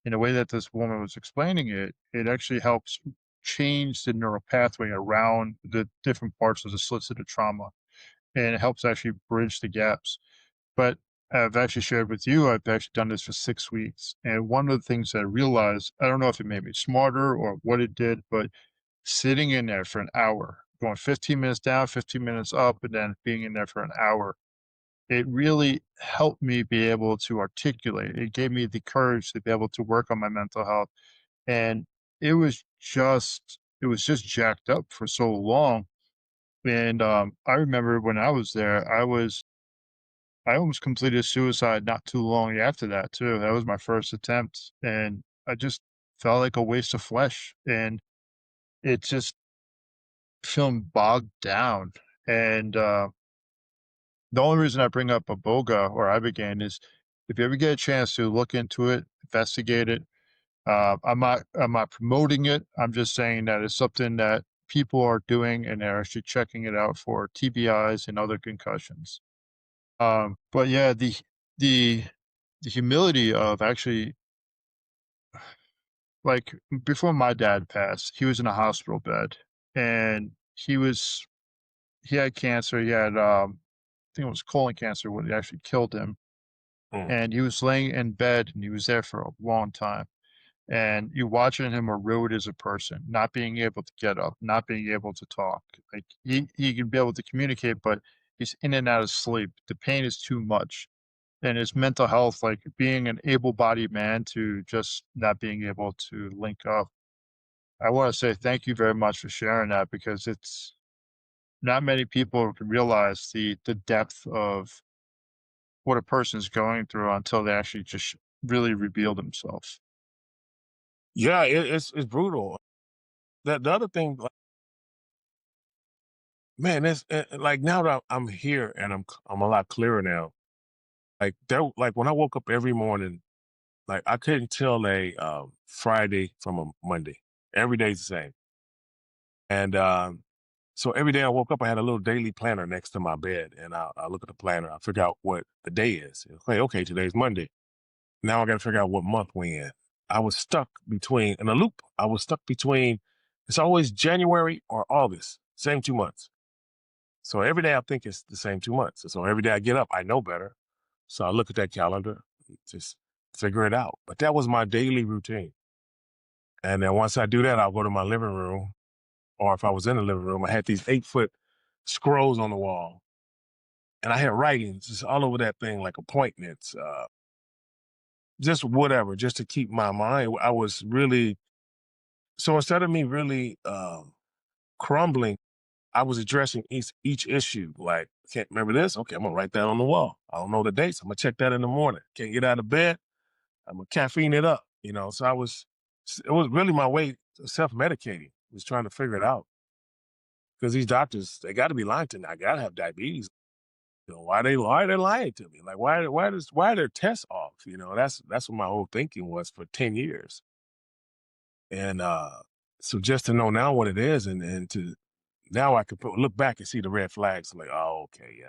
In the way that this woman was explaining it, it actually helps change the neural pathway around the different parts of the slits of the trauma, and it helps actually bridge the gaps. But I've actually shared with you, I've actually done this for 6 weeks, and one of the things I realized, I don't know if it made me smarter or what it did, but sitting in there for an hour, going 15 minutes down, 15 minutes up, and then being in there for an hour, it really helped me be able to articulate. It gave me the courage to be able to work on my mental health, and it was just jacked up for so long, and, I remember when I was there, I almost completed suicide not too long after that too. That was my first attempt, and I just felt like a waste of flesh, and it just feeling bogged down. And the only reason I bring up Iboga or Ibogaine is if you ever get a chance to look into it, investigate it. I'm not promoting it. I'm just saying that it's something that people are doing, and they're actually checking it out for TBIs and other concussions. But yeah, the the humility of actually like before my dad passed, he was in a hospital bed, and he had cancer. He had I think it was colon cancer what actually killed him. Mm. And he was laying in bed and he was there for a long time. And you watching him erode as a person, not being able to get up, not being able to talk. Like he can be able to communicate, but he's in and out of sleep. The pain is too much. And his mental health, like being an able-bodied man to just not being able to link up. I want to say thank you very much for sharing that because it's not many people can realize the depth of what a person's going through until they actually just really reveal themselves. Yeah, it's brutal. The other thing, like, man, it's like now that I'm here and I'm a lot clearer now. Like when I woke up every morning, like I couldn't tell a Friday from a Monday. Every day's the same. And so every day I woke up, I had a little daily planner next to my bed, and I look at the planner, I figure out what the day is. Okay, today's Monday. Now I got to figure out what month we're in. I was stuck between in a loop. I was stuck between. It's always January or August, same 2 months. So every day I think it's the same 2 months. So every day I get up, I know better. So I look at that calendar, just figure it out. But that was my daily routine. And then once I do that, I'll go to my living room, or if I was in the living room, I had these 8 foot scrolls on the wall, and I had writings just all over that thing, like appointments, just whatever, just to keep my mind. I was really so instead of me really crumbling, I was addressing each issue. Like, can't remember this? Okay, I'm gonna write that on the wall. I don't know the dates. I'm gonna check that in the morning. Can't get out of bed. I'm gonna caffeine it up. So it was really my way to self-medicating. Was trying to figure it out because these doctors, they got to be lying to me. I gotta have diabetes. Why are they lying to me? Like, why are their tests off? That's what my whole thinking was for 10 years. And so just to know now what it is, and to now I can look back and see the red flags. I'm like, oh, okay, yeah,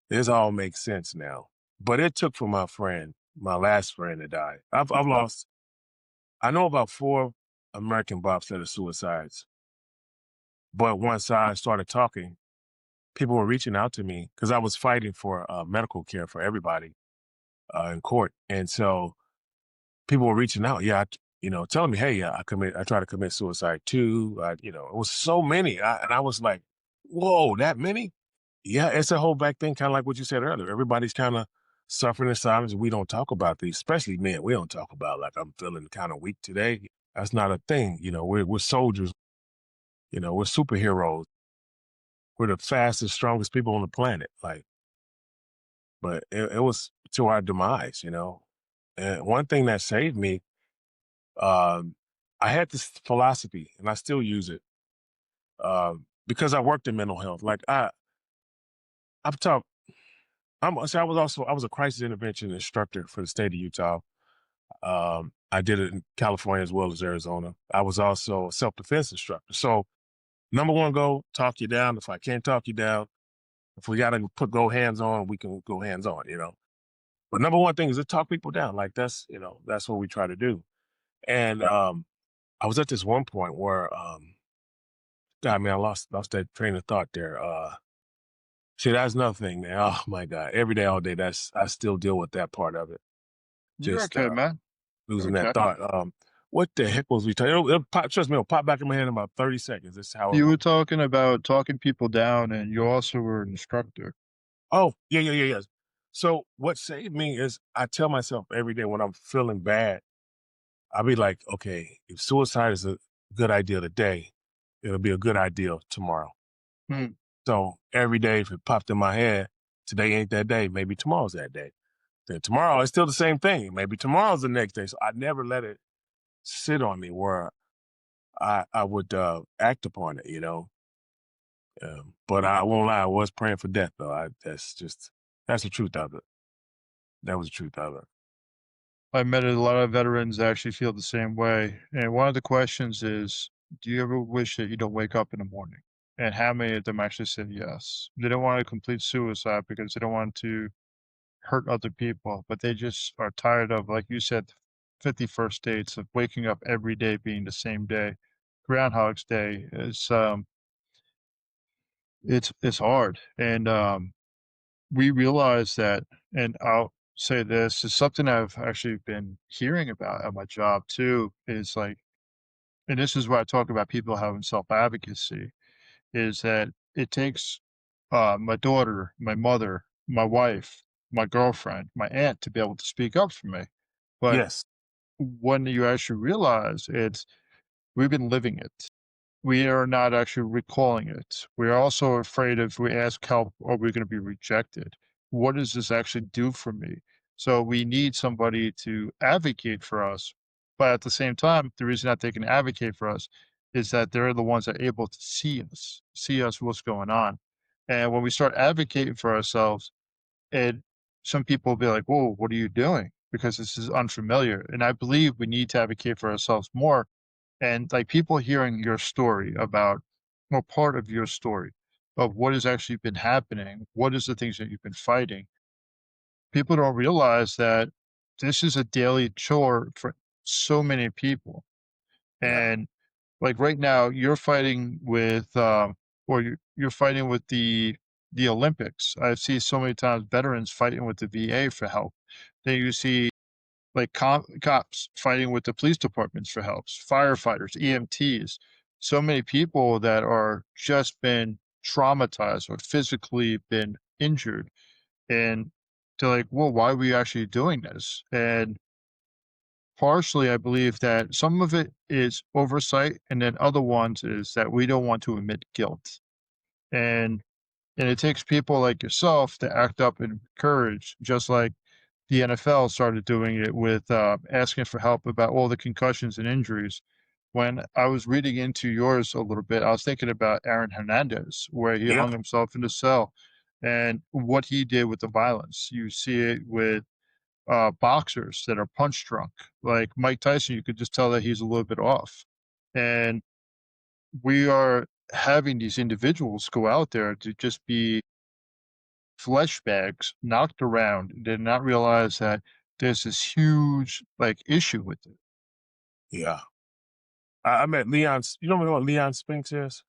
this all makes sense now. But it took for my last friend to die. I've lost. I know about 4 American bobsledder suicides. But once I started talking, people were reaching out to me because I was fighting for medical care for everybody. in court. And so people were reaching out, yeah, telling me, hey, yeah, I try to commit suicide too. It was so many. And I was like, whoa, that many? Yeah, it's a whole back thing, kind of like what you said earlier. Everybody's kind of suffering in silence. We don't talk about these, especially men. We don't talk about like I'm feeling kind of weak today. That's not a thing. We're soldiers. We're superheroes. We're the fastest, strongest people on the planet. Like, but it was to our demise. And one thing that saved me, um, I had this philosophy, and I still use it because I worked in mental health. Like I'm talking. I was a crisis intervention instructor for the state of Utah. I did it in California as well as Arizona. I was also a self-defense instructor. So number one goal, talk you down. If I can't talk you down, if we got to go hands on, we can go hands on. But number one thing is to talk people down. Like that's what we try to do. And I was at this one point where, God, man, I lost that train of thought there. See, that's another thing, man. Oh my God, every day, all day, I still deal with that part of it. You're Just okay, man. You're losing that okay. thought. What the heck was we talking? Trust me, it'll pop back in my head in about 30 seconds. That's how it You was. were talking about talking people down, and you also were an instructor. Oh, yeah, yeah, yeah, yes. So what saved me is I tell myself every day when I'm feeling bad, I'll be like, okay, if suicide is a good idea today, it'll be a good idea tomorrow. Hmm. So every day, if it popped in my head, today ain't that day. Maybe tomorrow's that day. Then tomorrow it's still the same thing. Maybe tomorrow's the next day. So I never let it sit on me where I would act upon it. But I won't lie, I was praying for death though. That's the truth of it. That was the truth of it. I met a lot of veterans that actually feel the same way. And one of the questions is, do you ever wish that you don't wake up in the morning? And how many of them actually said yes? They don't want to complete suicide because they don't want to hurt other people, but they just are tired of, like you said, 51st dates of waking up every day being the same day. Groundhog's Day is it's hard. And we realize that, and I'll say this is something I've actually been hearing about at my job too, is like, and this is why I talk about people having self-advocacy, is that it takes my daughter, my mother, my wife, my girlfriend, my aunt to be able to speak up for me. But Yes. when you actually realize it's we've been living it. We are not actually recalling it. We're also afraid if we ask help, are we going to be rejected? What does this actually do for me? So we need somebody to advocate for us. But at the same time, the reason that they can advocate for us is that they're the ones that are able to see us what's going on. And when we start advocating for ourselves, and some people will be like, whoa, what are you doing? Because this is unfamiliar. And I believe we need to advocate for ourselves more, and like people hearing your story about, or part of your story of what has actually been happening, what is the things that you've been fighting. People don't realize that this is a daily chore for so many people. Yeah. And like right now, you're fighting with, or you're fighting with the Olympics. I see so many times veterans fighting with the VA for help. Then you see like cops fighting with the police departments for helps, firefighters, EMTs, so many people that are just been traumatized or physically been injured. And they're like, well, why are we actually doing this? And partially, I believe that some of it is oversight, and then other ones is that we don't want to admit guilt. And and it takes people like yourself to act up in courage, just like the NFL started doing it with asking for help about all the concussions and injuries. When I was reading into yours a little bit, I was thinking about Aaron Hernandez, where he Yeah. hung himself in the cell and what he did with the violence. You see it with boxers that are punch drunk. Like Mike Tyson, you could just tell that he's a little bit off. And we are having these individuals go out there to just be flesh bags knocked around, did not realize that there's this huge, like, issue with it. Yeah. I met Leon. You know what Leon Spinks is?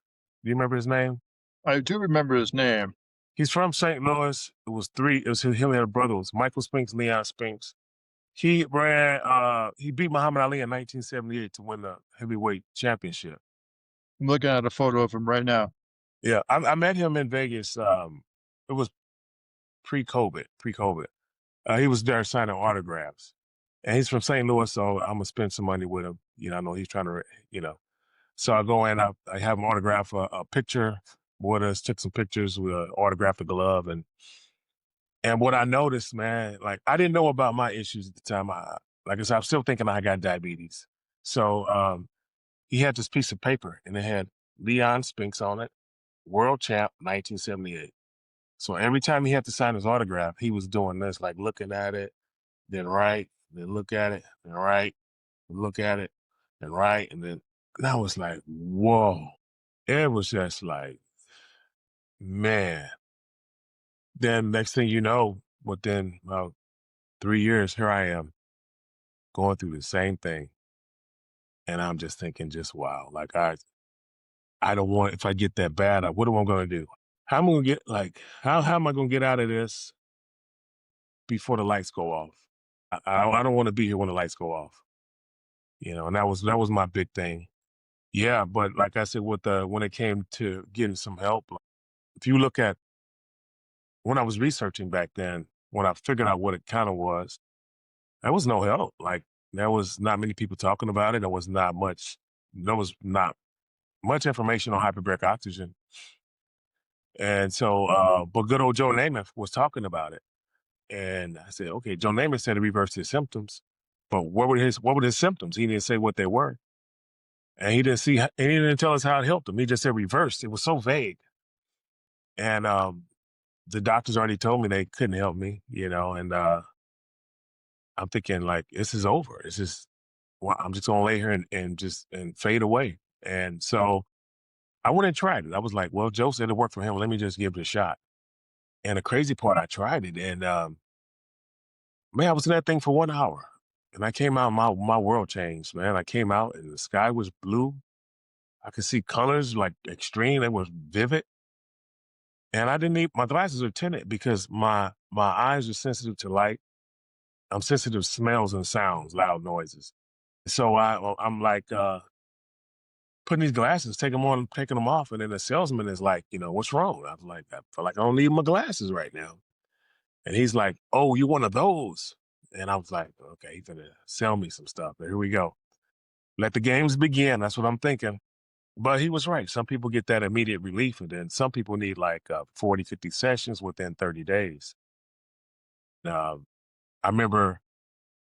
Do you remember his name? I do remember his name. He's from St. Louis. It was three. It was him. He had a brother. It was Michael Spinks, Leon Spinks. He beat Muhammad Ali in 1978 to win the heavyweight championship. I'm looking at a photo of him right now. Yeah, I met him in Vegas. It was pre-COVID. He was there signing autographs, and he's from St. Louis, so I'm gonna spend some money with him. I know he's trying to, So I go in, I have him autograph a picture with us. Took some pictures. We autographed the glove, and what I noticed, man, like I didn't know about my issues at the time. Like I said, I'm still thinking I got diabetes. So he had this piece of paper, and it had Leon Spinks on it, world champ, 1978. So every time he had to sign his autograph, he was doing this, like looking at it, then right, then look at it, then right, look at it, then right, and I was like, whoa. It was just like, man. Then next thing you know, within about 3 years, here I am going through the same thing. And I'm just thinking, just wow. Like I don't want, if I get that bad, what am I going to do? How am I going to get, how am I going to get out of this before the lights go off? I don't want to be here when the lights go off. And that was my big thing. Yeah, but like I said, when it came to getting some help, if you look at when I was researching back then, when I figured out what it kind of was, there was no help. Like there was not many people talking about it. There was not much information on hyperbaric oxygen. And so, but good old Joe Namath was talking about it. And I said, okay, Joe Namath said to reverse his symptoms, but what were his symptoms? He didn't say what they were. And he didn't tell us how it helped him. He just said reversed. It was so vague. And the doctors already told me they couldn't help me, and I'm thinking like, this is over. It's just, well, I'm just gonna lay here and fade away. And so I went and tried it. I was like, well, Joe said it worked for him. Let me just give it a shot. And the crazy part, I tried it, and man, I was in that thing for 1 hour, and I came out. My world changed, man. I came out, and the sky was blue. I could see colors like extreme. They were vivid, and I didn't need my glasses are tinted because my eyes are sensitive to light. I'm sensitive to smells and sounds, loud noises. So I'm like putting these glasses, take them on, taking them off, and then the salesman is like, what's wrong? I was like, I feel like I don't need my glasses right now. And he's like, oh, you one of those? And I was like, okay, he's gonna sell me some stuff. But here we go. Let the games begin. That's what I'm thinking. But he was right. Some people get that immediate relief, and then some people need like 40, 50 sessions within 30 days. Uh, I remember,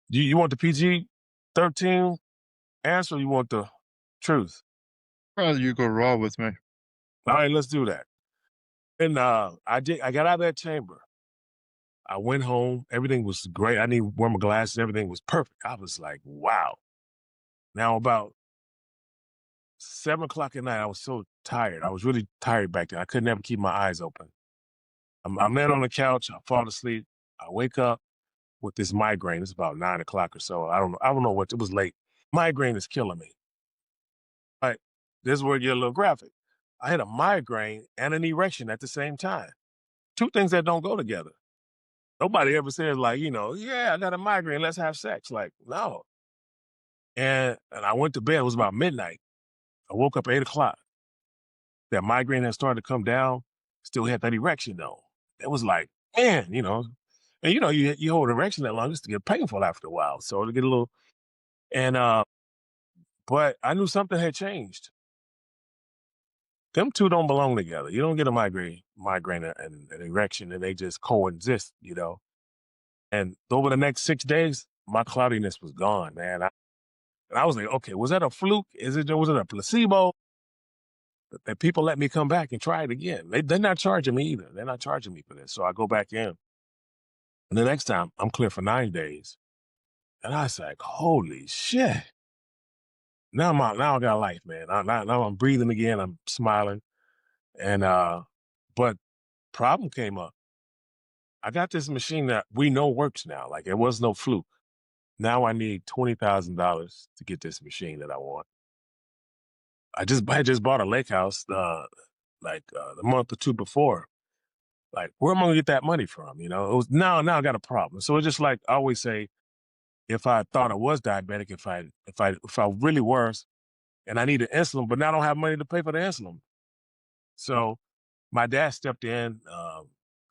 you want the PG-13 answer, or you want the truth? Rather you go raw with me. All right, let's do that. And I got out of that chamber. I went home. Everything was great. I didn't wear my glasses. Everything was perfect. I was like, wow. Now about 7 o'clock at night, I was so tired. I was really tired back then. I could never keep my eyes open. I'm laying on the couch. I fall asleep. I wake up with this migraine. It's about 9 o'clock or so. I don't know. I don't know what. It was late. Migraine is killing me. Right. This is where it get a little graphic. I had a migraine and an erection at the same time. Two things that don't go together. Nobody ever says like, yeah, I got a migraine. Let's have sex. Like, no. And I went to bed. It was about midnight. I woke up at 8 o'clock. That migraine had started to come down. Still had that erection though. It was like, man, and you hold an erection that long, it's to get painful after a while. So to get a little, and but I knew something had changed. Them two don't belong together. You don't get a migraine and an erection, and they just coexist. And over the next 6 days, my cloudiness was gone, man. And I was like, okay, was that a fluke? Was it a placebo? And people let me come back and try it again. They're not charging me either. They're not charging me for this. So I go back in. And the next time I'm clear for 9 days. And I was like, holy shit. Now I got life, man. Now I'm breathing again. I'm smiling. And but problem came up. I got this machine that we know works now. Like it was no fluke. Now I need $20,000 to get this machine that I want. I just bought a lake house the month or two before. Like, where am I gonna get that money from? You know, it was now I got a problem. So it's just like I always say, if I thought I was diabetic, if I really was, and I needed insulin, but now I don't have money to pay for the insulin. So my dad stepped in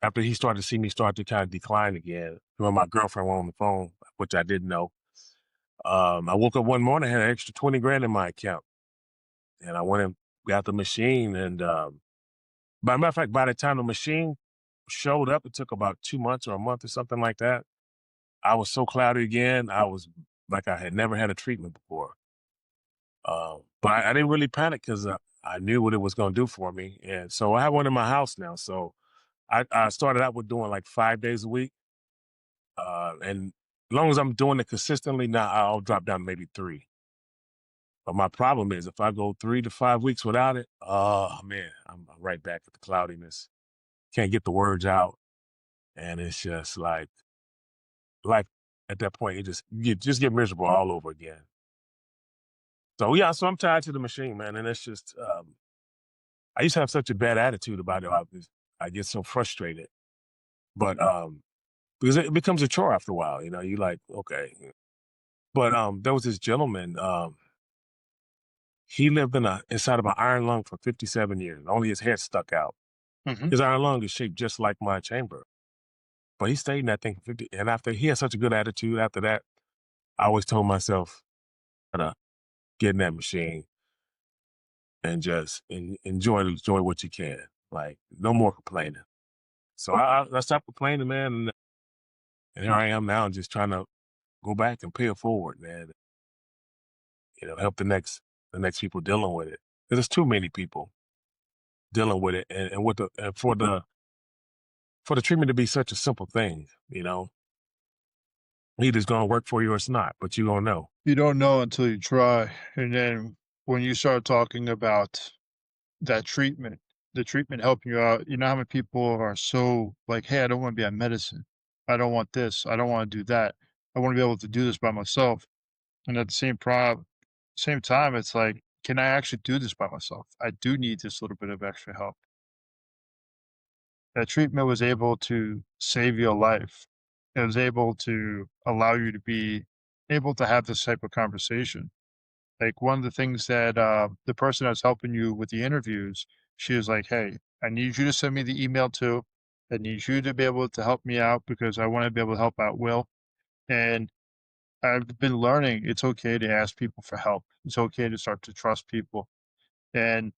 after he started to see me start to kind of decline again. When my girlfriend went on the phone, which I didn't know. I woke up one morning, had an extra 20 grand in my account, and I went and got the machine. And by matter of fact, by the time the machine showed up, it took about 2 months or a month or something like that. I was so cloudy again. I was like I had never had a treatment before. But I didn't really panic because I knew what it was going to do for me. And so I have one in my house now. So I started out with doing like 5 days a week. And as long as I'm doing it consistently, now I'll drop down to maybe three. But my problem is if I go 3 to 5 weeks without it, oh man, I'm right back at the cloudiness. Can't get the words out. And it's just like life at that point, you just get miserable all over again. So yeah, so I'm tied to the machine, man. And it's just I used to have such a bad attitude about it. I get so frustrated. But because it becomes a chore after a while, you know, you like, okay. But there was this gentleman, he lived inside of an iron lung for 57 years. Only his head stuck out. Mhm. His iron lung is shaped just like my chamber. But he stayed in that thing for 50. And after he had such a good attitude after that, I always told myself, gotta get in that machine and just enjoy what you can. Like, no more complaining. So I stopped complaining, man. And here I am now just trying to go back and pay it forward, man. You know, help the next people dealing with it. 'Cause there's too many people dealing with it. And for the treatment to be such a simple thing, you know, either it's gonna work for you or it's not, but you gonna know. You don't know until you try, and then when you start talking about that treatment, the treatment helping you out, you know how many people are so like, "Hey, I don't wanna be on medicine. I don't want this. I don't wanna do that. I wanna be able to do this by myself." And at the same time, it's like, "Can I actually do this by myself? I do need this little bit of extra help." That treatment was able to save your life. It was able to allow you to be able to have this type of conversation. Like, one of the things that, the person that's helping you with the interviews, she was like, "Hey, I need you to send me the email too. I need you to be able to help me out because I wanna be able to help out Will." And I've been learning it's okay to ask people for help. It's okay to start to trust people, and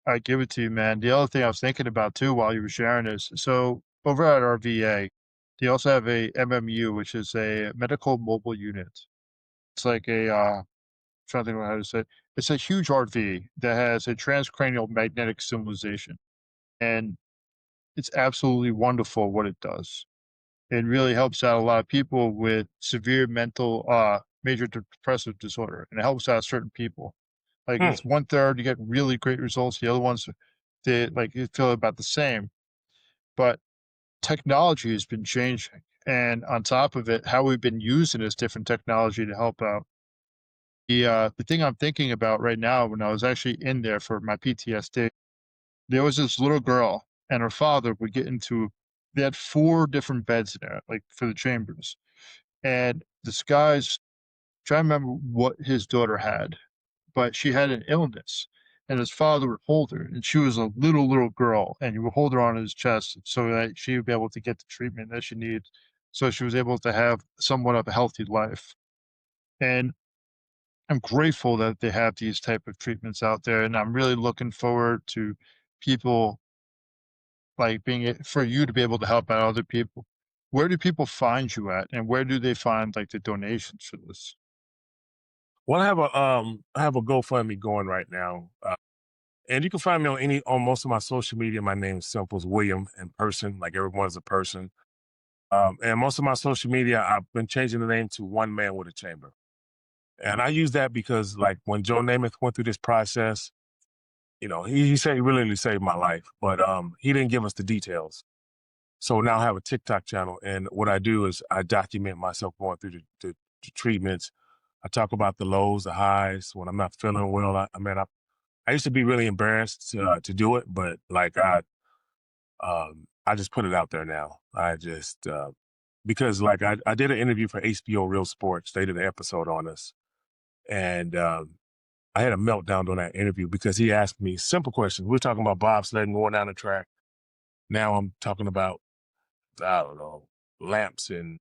I give it to you, man. The other thing I was thinking about too while you were sharing is, so over at our VA, they also have a MMU, which is a medical mobile unit. It's like a, trying to think about how to say it. It's a huge RV that has a transcranial magnetic stimulation, and it's absolutely wonderful what it does. It really helps out a lot of people with severe mental, major depressive disorder, and it helps out certain people. Like, Hmm. it's one third, you get really great results. The other ones, they like you feel about the same. But technology has been changing, and on top of it, how we've been using this different technology to help out. The thing I'm thinking about right now, when I was actually in there for my PTSD, there was this little girl and her father would get into. They had 4 different beds in there, like for the chambers, and this guy's trying to remember what his daughter had, but she had an illness, and his father would hold her, and she was a little girl, and he would hold her on his chest so that she would be able to get the treatment that she needed, so she was able to have somewhat of a healthy life. And I'm grateful that they have these type of treatments out there, and I'm really looking forward to people like for you to be able to help out other people. Where do people find you at, and where do they find like the donations for this? Well, I have a GoFundMe going right now. And you can find me on most of my social media. My name is simple as William and Person, like everyone's a person. And most of my social media, I've been changing the name to One Man with a Chamber. And I use that because, like, when Joe Namath went through this process, you know, he said he really saved my life, but he didn't give us the details. So now I have a TikTok channel, and what I do is I document myself going through the treatments. I talk about the lows, the highs. When I'm not feeling well, I used to be really embarrassed to do it, but like I just put it out there now. I just because like I did an interview for HBO Real Sports. They did an episode on us, and I had a meltdown during that interview because he asked me simple questions. We were talking about bobsledding, going down the track. Now I'm talking about, I don't know, lamps and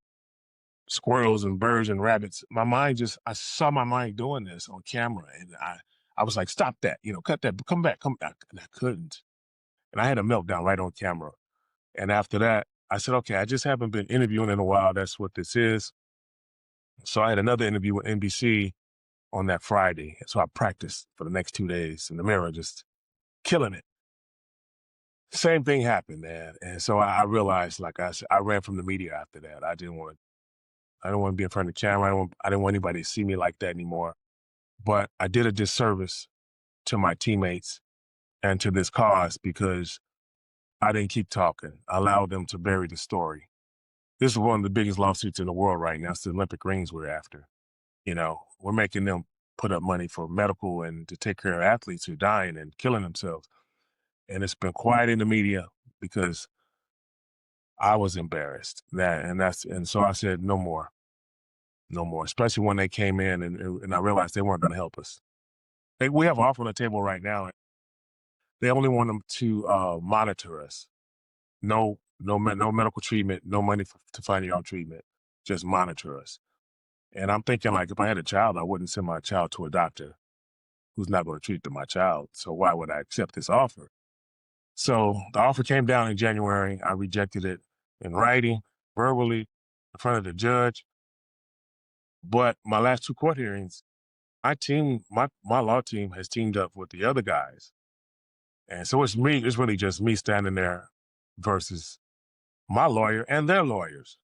squirrels and birds and rabbits. My mind just, I saw my mind doing this on camera, and I was like, stop that, cut that, come back, come back. And I couldn't. And I had a meltdown right on camera. And after that, I said, okay, I just haven't been interviewing in a while. That's what this is. So I had another interview with NBC on that Friday. So I practiced for the next 2 days in the mirror, just killing it. Same thing happened, man. And so I realized, like I said, I ran from the media after that. I don't want to be in front of the camera. I didn't want anybody to see me like that anymore. But I did a disservice to my teammates and to this cause because I didn't keep talking. I allowed them to bury the story. This is one of the biggest lawsuits in the world right now. It's the Olympic rings we're after. We're making them put up money for medical and to take care of athletes who are dying and killing themselves. And it's been quiet in the media because I was embarrassed. And so I said, no more, no more, especially when they came in and I realized they weren't going to help us. We have an offer on the table right now. They only want them to monitor us. No medical treatment, no money to find your own treatment, just monitor us. And I'm thinking, like, if I had a child, I wouldn't send my child to a doctor who's not going to treat my child. So why would I accept this offer? So the offer came down in January. I rejected it in writing, verbally, in front of the judge. But my last two court hearings, my law team has teamed up with the other guys. And so it's really just me standing there versus my lawyer and their lawyers.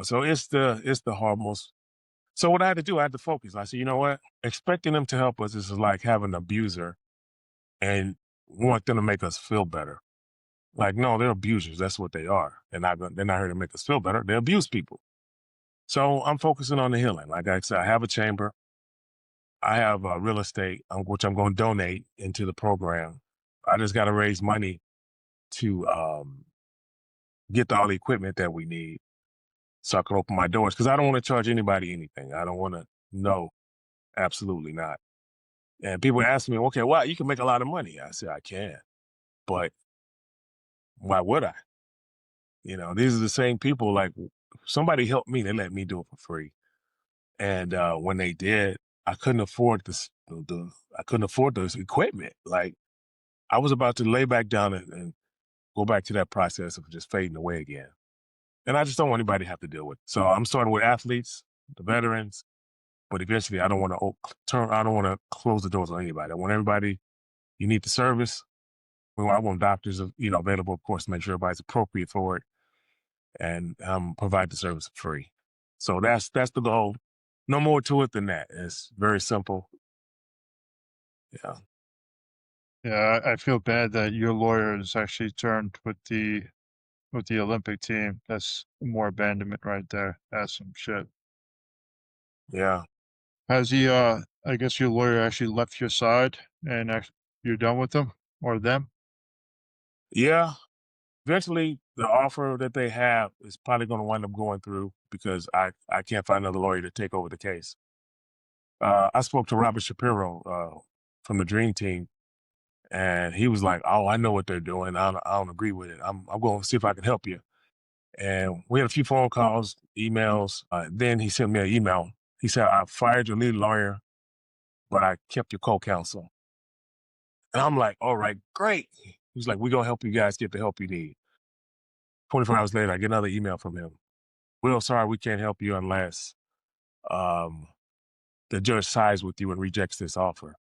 So it's the hardmost. So what I had to do, I had to focus. I said, you know what? Expecting them to help us is like having an abuser and want them to make us feel better. Like, no, they're abusers. That's what they are. They're not here to make us feel better. They abuse people. So I'm focusing on the healing. Like I said, I have a chamber. I have real estate, which I'm going to donate into the program. I just got to raise money to get all the equipment that we need so I can open my doors. Because I don't want to charge anybody anything. I don't want to, no, absolutely not. And people ask me, okay, well, you can make a lot of money. I said, I can. But why would I? These are the same people, like, somebody helped me, they let me do it for free. And when they did, I couldn't afford I couldn't afford this equipment. Like, I was about to lay back down and go back to that process of just fading away again. And I just don't want anybody to have to deal with it. So I'm starting with athletes, the veterans, but eventually I don't want to close the doors on anybody. I want everybody, you need the service. Well, I want doctors, available, of course, to make sure everybody's appropriate for it, and provide the service for free. So that's the goal. No more to it than that. It's very simple. Yeah. Yeah, I feel bad that your lawyer is actually turned with the Olympic team. That's more abandonment right there. That's some shit. Yeah. Has he, I guess your lawyer actually left your side and you're done with them or them? Yeah. Eventually, the offer that they have is probably going to wind up going through because I can't find another lawyer to take over the case. I spoke to Robert Shapiro from the Dream Team, and he was like, "Oh, I know what they're doing. I don't agree with it. I'm going to see if I can help you." And we had a few phone calls, emails. Then he sent me an email. He said, "I fired your lead lawyer, but I kept your co-counsel." And I'm like, "All right, great." He's like, "We're going to help you guys get the help you need." 24 hours later, I get another email from him. "Well, sorry, we can't help you unless um, the judge sides with you and rejects this offer."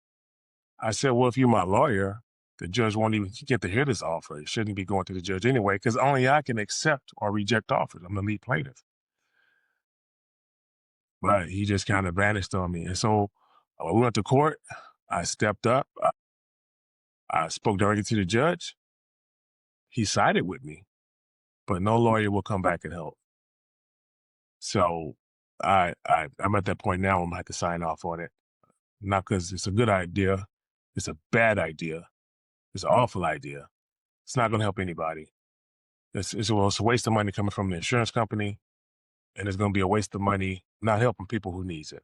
I said, "Well, if you're my lawyer, the judge won't even get to hear this offer. It shouldn't be going to the judge anyway, because only I can accept or reject offers. I'm the lead plaintiff." But he just kind of vanished on me. And so we went to court. I stepped up. I spoke directly to the judge. He sided with me, but no lawyer will come back and help. So I'm at that point now. I'm gonna have to sign off on it, not because it's a good idea. It's a bad idea. It's an awful idea. It's not going to help anybody. Well, it's a waste of money coming from the insurance company, and it's going to be a waste of money not helping people who needs it.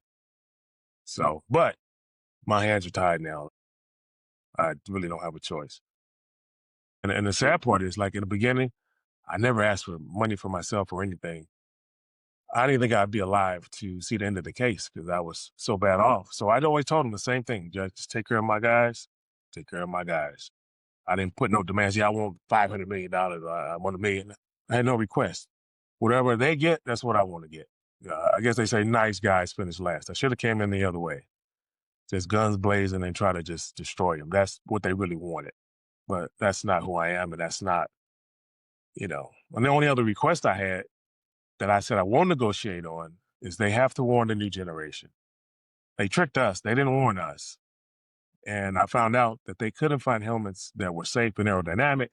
So, but my hands are tied now. I really don't have a choice. And the sad part is, like in the beginning, I never asked for money for myself or anything. I didn't think I'd be alive to see the end of the case because I was so bad off. So I'd always told them the same thing: just take care of my guys, take care of my guys. I didn't put no demands. Yeah, I want $500 million. I want $1 million. I had no request. Whatever they get, that's what I want to get. I guess they say nice guys finish last. I should have came in the other way, just guns blazing and try to just destroy them. That's what they really wanted. But that's not who I am, and that's not, And the only other request I had that I said I won't negotiate on is they have to warn the new generation. They tricked us. They didn't warn us. And I found out that they couldn't find helmets that were safe and aerodynamic.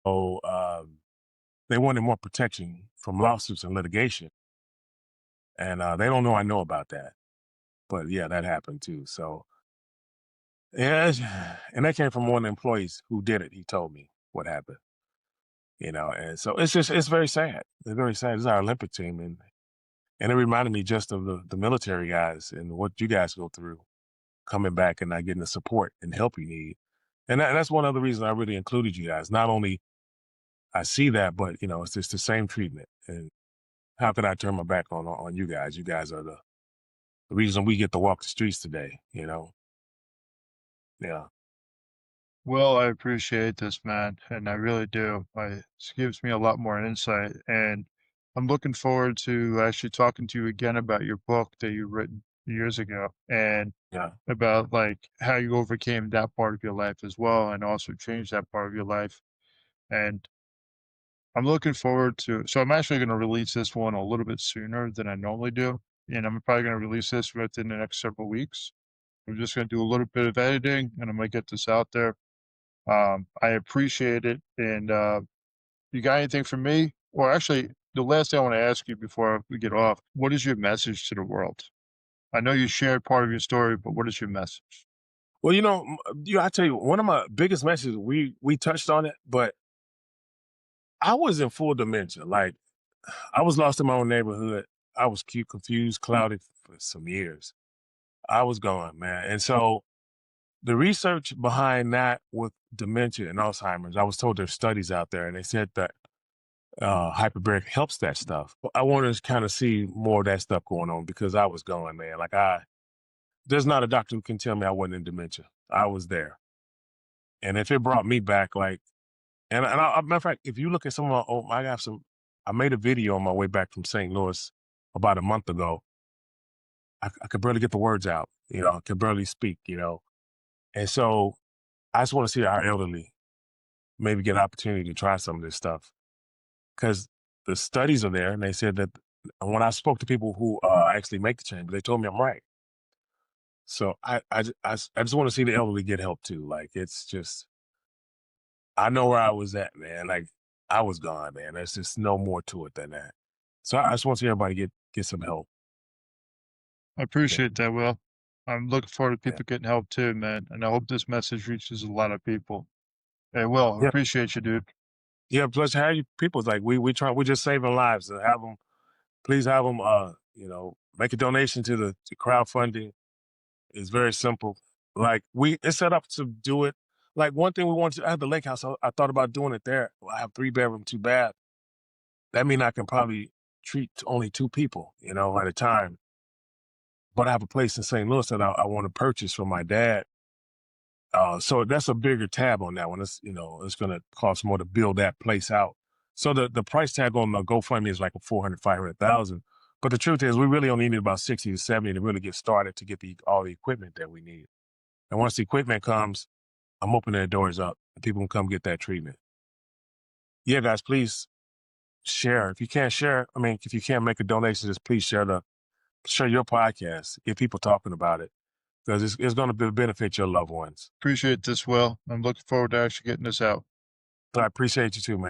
So they wanted more protection from lawsuits and litigation. And they don't know about that. But yeah, that happened too. So yeah, and that came from one of the employees who did it. He told me what happened, and so it's very sad. It's very sad. It's our Olympic team. And it reminded me just of the military guys and what you guys go through coming back and not getting the support and help you need. And that's one of the reasons I really included you guys. Not only I see that, but it's just the same treatment. And how could I turn my back on you guys? You guys are the reason we get to walk the streets today. Yeah. Well, I appreciate this, man, and I really do. This gives me a lot more insight, and I'm looking forward to actually talking to you again about your book that you written years ago, and Yeah. about like how you overcame that part of your life as well, and also changed that part of your life. And I'm looking forward to. So I'm actually going to release this one a little bit sooner than I normally do, and I'm probably going to release this within the next several weeks. I'm just going to do a little bit of editing, and I'm going to get this out there. I appreciate it. And you got anything for me? Or actually, the last thing I want to ask you before we get off, what is your message to the world? I know you shared part of your story, but what is your message? Well, I tell you, one of my biggest messages, we touched on it, but I was in full dementia. Like, I was lost in my own neighborhood. I was cute, confused, clouded for some years. I was gone, man. And so the research behind that with dementia and Alzheimer's, I was told there's studies out there, and they said that hyperbaric helps that stuff. But I wanted to kind of see more of that stuff going on because I was gone, man. Like, there's not a doctor who can tell me I wasn't in dementia. I was there. And if it brought me back, like, matter of fact, if you look at some of my I made a video on my way back from St. Louis about a month ago. I could barely get the words out, I could barely speak. And so I just want to see our elderly maybe get an opportunity to try some of this stuff because the studies are there. And they said that when I spoke to people who actually make the change, they told me I'm right. So I just want to see the elderly get help too. Like, it's just, I know where I was at, man. Like, I was gone, man. There's just no more to it than that. So I just want to see everybody get some help. I Yeah. appreciate that, Will. I'm looking forward to Yeah. people getting help too, man. And I hope this message reaches a lot of people. Hey, Will, I Yeah. appreciate you, dude. Yeah. Plus, how you people, like, we're just saving lives. So please have them, make a donation to the crowdfunding. It's very simple. Like, it's set up to do it. Like, one thing we wanted to, I have the lake house. I thought about doing it there. I have 3 bedroom, 2 bath. That means I can probably treat only 2 people, at a time. But I have a place in St. Louis that I want to purchase for my dad. So that's a bigger tab on that one. It's going to cost more to build that place out. So the price tag on the GoFundMe is like 400, 500,000. But the truth is, we really only need about 60 to 70 to really get started to get all the equipment that we need. And once the equipment comes, I'm opening the doors up and people can come get that treatment. Yeah, guys, please share. If you can't share, if you can't make a donation, just please share your podcast. Get people talking about it because it's going to benefit your loved ones. Appreciate this, Will. I'm looking forward to actually getting this out. So I appreciate you too, man.